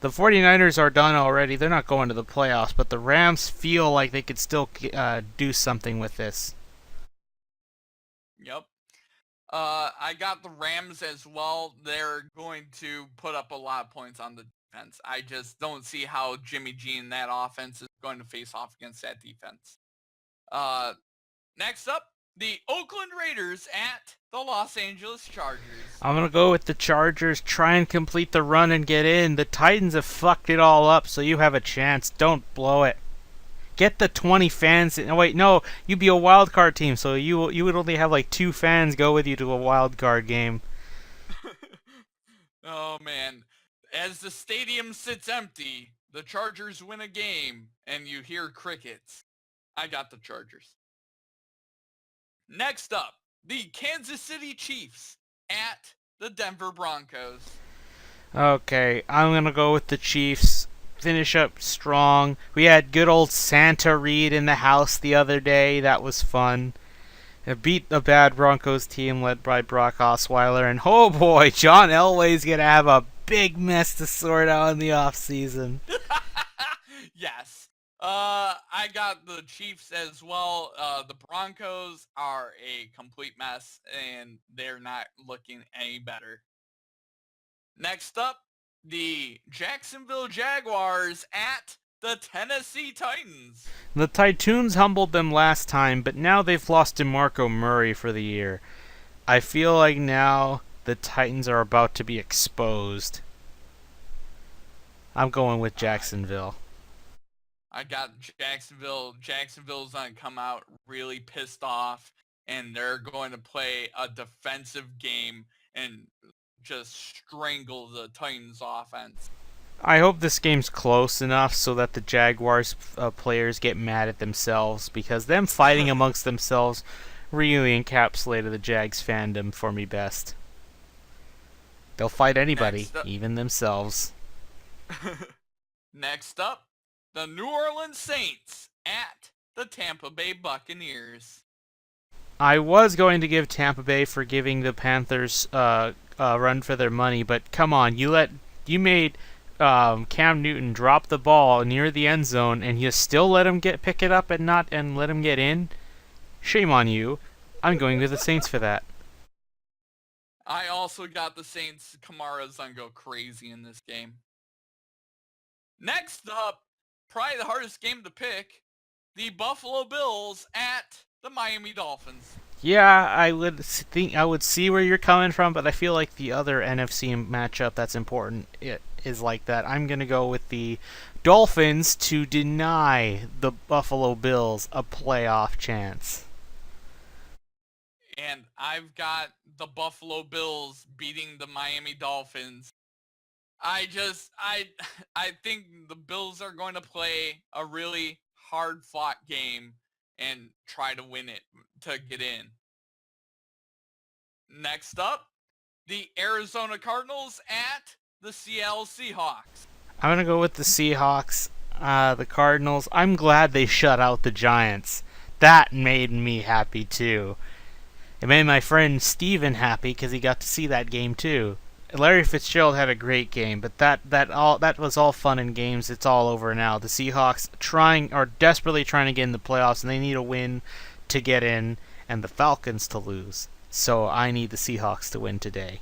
The 49ers are done already. They're not going to the playoffs, but the Rams feel like they could still do something with this. Yep. I got the Rams as well. They're going to put up a lot of points on the defense. I just don't see how Jimmy G in that offense is going to face off against that defense. Next up, the Oakland Raiders at the Los Angeles Chargers. I'm going to go with the Chargers. Try and complete the run and get in. The Titans have fucked it all up, so you have a chance. Don't blow it. Get the 20 fans. Oh, wait, no. You'd be a wild card team, so you would only have like 2 fans go with you to a wild card game. Oh, man. As the stadium sits empty, the Chargers win a game, and you hear crickets. I got the Chargers. Next up, the Kansas City Chiefs at the Denver Broncos. Okay, I'm going to go with the Chiefs. Finish up strong. We had good old Santa Reed in the house the other day. That was fun. It beat a bad Broncos team led by Brock Osweiler. And oh boy, John Elway's going to have a big mess to sort out in the offseason. Yes. I got the Chiefs as well. The Broncos are a complete mess, and they're not looking any better. Next up, the Jacksonville Jaguars at the Tennessee Titans. The Titans humbled them last time, but now they've lost DeMarco Murray for the year. I feel like now the Titans are about to be exposed. I'm going with Jacksonville. I got Jacksonville. Jacksonville's going to come out really pissed off, and they're going to play a defensive game and just strangle the Titans offense. I hope this game's close enough so that the Jaguars players get mad at themselves, because them fighting amongst themselves really encapsulated the Jags fandom for me best. They'll fight anybody, even themselves. Next up, the New Orleans Saints at the Tampa Bay Buccaneers. I was going to give Tampa Bay for giving the Panthers a run for their money, but come on, you made Cam Newton drop the ball near the end zone, and you still let him pick it up and let him get in. Shame on you. I'm going with the Saints for that. I also got the Saints. Kamara's gonna go crazy in this game. Next up, probably the hardest game to pick, the Buffalo Bills at the Miami Dolphins. Yeah, I would see where you're coming from, but I feel like the other NFC matchup that's important is like that. I'm gonna go with the Dolphins to deny the Buffalo Bills a playoff chance. And I've got the Buffalo Bills beating the Miami Dolphins. I think the Bills are going to play a really hard-fought game and try to win it to get in. Next up, the Arizona Cardinals at the Seattle Seahawks. I'm going to go with the Seahawks. The Cardinals, I'm glad they shut out the Giants. That made me happy too. It made my friend Steven happy because he got to see that game too. Larry Fitzgerald had a great game, but that was all fun and games. It's all over now. The Seahawks are desperately trying to get in the playoffs, and they need a win to get in, and the Falcons to lose. So I need the Seahawks to win today.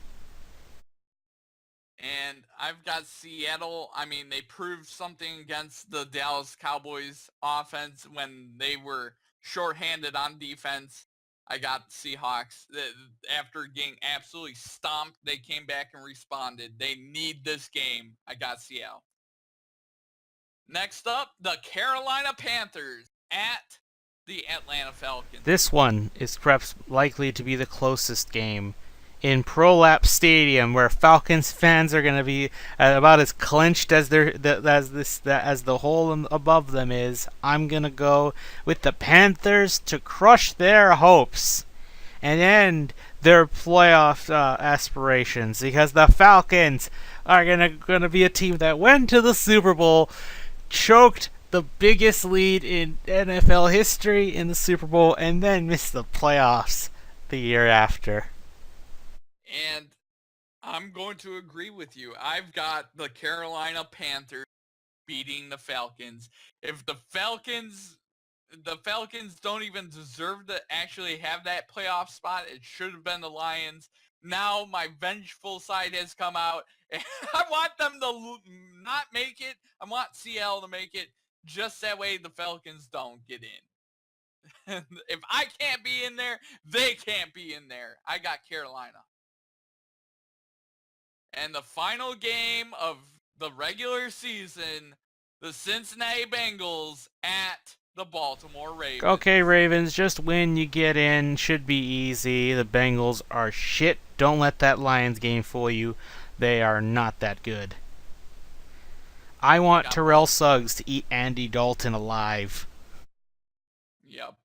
And I've got Seattle. I mean, they proved something against the Dallas Cowboys offense when they were shorthanded on defense. I got Seahawks. After getting absolutely stomped, they came back and responded. They need this game. I got Seattle. Next up, the Carolina Panthers at the Atlanta Falcons. This one is perhaps likely to be the closest game. In Prolapse Stadium, where Falcons fans are going to be about as clenched as the hole above them is, I'm going to go with the Panthers to crush their hopes and end their playoff aspirations, because the Falcons are going to be a team that went to the Super Bowl, choked the biggest lead in NFL history in the Super Bowl, and then missed the playoffs the year after. And I'm going to agree with you. I've got the Carolina Panthers beating the Falcons. If the Falcons don't even deserve to actually have that playoff spot, it should have been the Lions. Now my vengeful side has come out. I want them to not make it. I want Seattle to make it. Just that way the Falcons don't get in. If I can't be in there, they can't be in there. I got Carolina. And the final game of the regular season, the Cincinnati Bengals at the Baltimore Ravens. Okay, Ravens, just win, you get in. Should be easy. The Bengals are shit. Don't let that Lions game fool you. They are not that good. I want Terrell Suggs to eat Andy Dalton alive. Yep.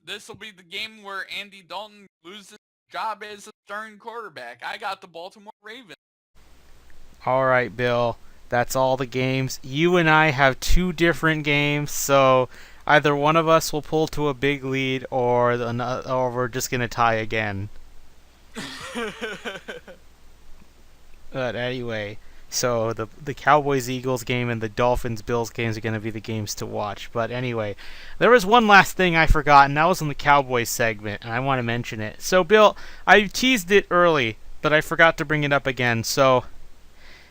This will be the game where Andy Dalton loses job as a starting quarterback. I got the Baltimore Ravens. All right, Bill. That's all the games. You and I have two different games, so either one of us will pull to a big lead, or we're just gonna tie again. But anyway, So the Cowboys-Eagles game and the Dolphins-Bills games are going to be the games to watch. But anyway, there was one last thing I forgot, and that was in the Cowboys segment, and I want to mention it. So, Bill, I teased it early, but I forgot to bring it up again. So,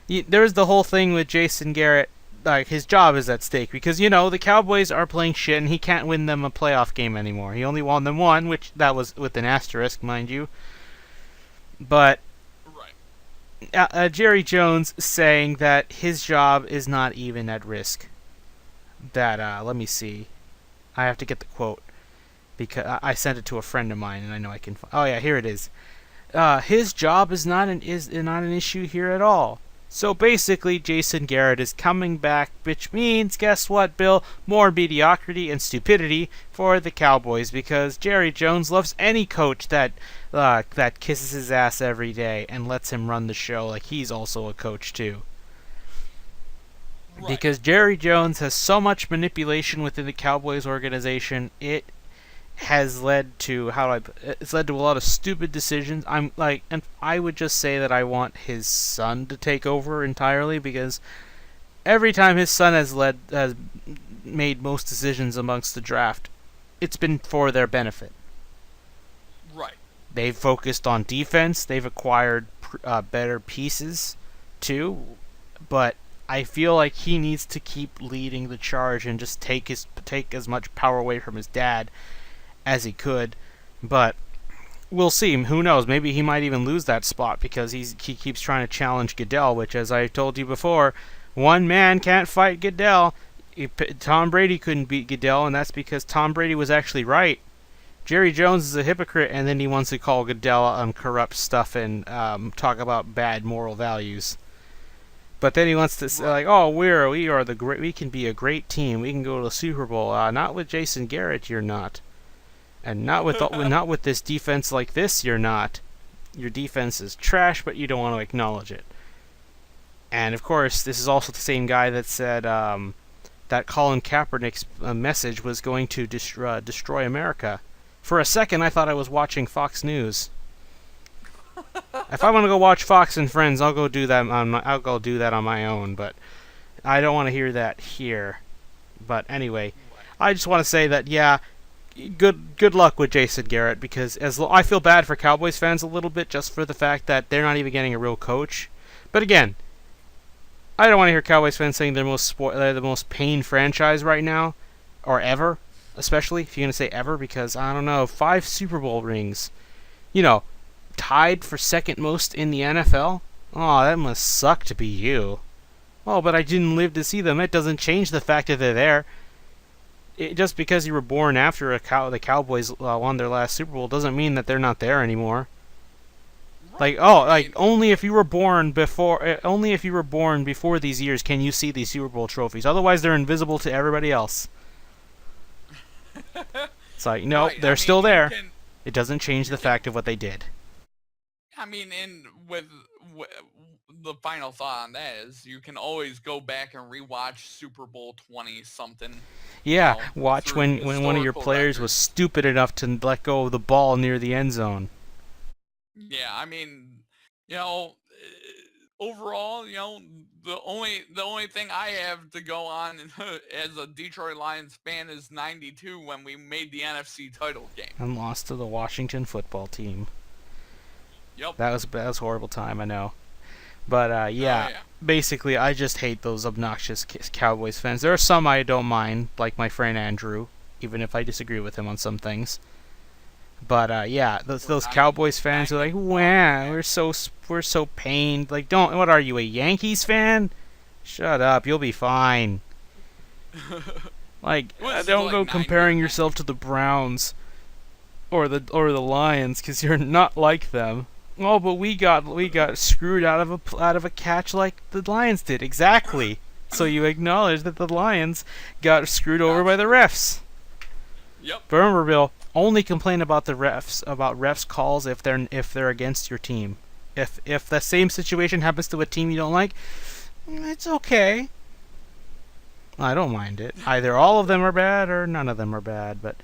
there's the whole thing with Jason Garrett. Like, his job is at stake because, the Cowboys are playing shit, and he can't win them a playoff game anymore. He only won them one, which that was with an asterisk, mind you. But Jerry Jones saying that his job is not even at risk. That, let me see. I have to get the quote because I sent it to a friend of mine, and I know I can. Oh yeah, here it is. His job is not an issue here at all. So basically, Jason Garrett is coming back, which means, guess what, Bill? More mediocrity and stupidity for the Cowboys because Jerry Jones loves any coach that kisses his ass every day and lets him run the show like he's also a coach too. Right. Because Jerry Jones has so much manipulation within the Cowboys organization, it has led to it's led to a lot of stupid decisions. And I would just say that I want his son to take over entirely because every time his son has made most decisions amongst the draft, it's been for their benefit. Right. They've focused on defense. They've acquired better pieces too, but I feel like he needs to keep leading the charge and just take as much power away from his dad as he could, but we'll see. Who knows? Maybe he might even lose that spot because he keeps trying to challenge Goodell, which, as I told you before, one man can't fight Goodell. Tom Brady couldn't beat Goodell, and that's because Tom Brady was actually right. Jerry Jones is a hypocrite, and then he wants to call Goodell corrupt stuff and talk about bad moral values. But then he wants to say, like, oh, we are the great. We can be a great team. We can go to the Super Bowl. Not with Jason Garrett, you're not. And not with this defense like this, you're not. Your defense is trash, but you don't want to acknowledge it. And of course, this is also the same guy that said that Colin Kaepernick's message was going to destroy America. For a second, I thought I was watching Fox News. If I want to go watch Fox and Friends, I'll go do that on my own. But I don't want to hear that here. But anyway, I just want to say that good luck with Jason Garrett because I feel bad for Cowboys fans a little bit just for the fact that they're not even getting a real coach. But again, I don't want to hear Cowboys fans saying they're the most pain franchise right now or ever, especially if you're going to say ever because I don't know, 5 Super Bowl rings. Tied for second most in the NFL? Oh, that must suck to be you. Oh, but I didn't live to see them. It doesn't change the fact that they're there. Just because you were born after the Cowboys won their last Super Bowl doesn't mean that they're not there anymore. Right. Only if you were born before these years can you see these Super Bowl trophies. Otherwise, they're invisible to everybody else. It's like, no, they're still there. It doesn't change the fact of what they did. I mean, with the final thought on that is you can always go back and rewatch Super Bowl 20-something. Yeah, watch when one of your players was stupid enough to let go of the ball near the end zone. Yeah, I mean, overall, the only thing I have to go on as a Detroit Lions fan is 92 when we made the NFC title game and lost to the Washington football team. Yep. That was a horrible time, I know. But basically, I just hate those obnoxious Cowboys fans. There are some I don't mind, like my friend Andrew, even if I disagree with him on some things. But those Cowboys fans are like, wow, we're so pained. Like, what are you, a Yankees fan? Shut up, you'll be fine. Like, don't go comparing yourself to the Browns or the Lions because you're not like them. Oh, but we got screwed out of a catch like the Lions did. Exactly. So you acknowledge that the Lions got screwed over by the refs. Yep. But remember, Bill, only complain about the refs calls if they're against your team. If the same situation happens to a team you don't like, it's okay. I don't mind it. Either all of them are bad or none of them are bad. But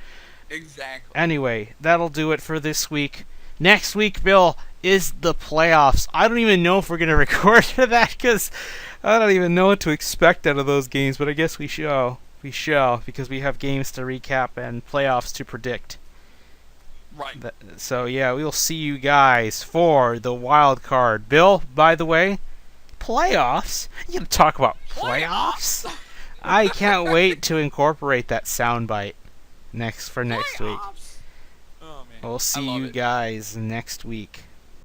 exactly. Anyway, that'll do it for this week. Next week, Bill, is the playoffs. I don't even know if we're going to record for that because I don't even know what to expect out of those games, but I guess we shall. We shall, because we have games to recap and playoffs to predict. Right. So, yeah, we'll see you guys for the wild card. Bill, by the way, playoffs? You gonna talk about playoffs? I can't wait to incorporate that soundbite next week. Oh, man. We'll see you guys next week.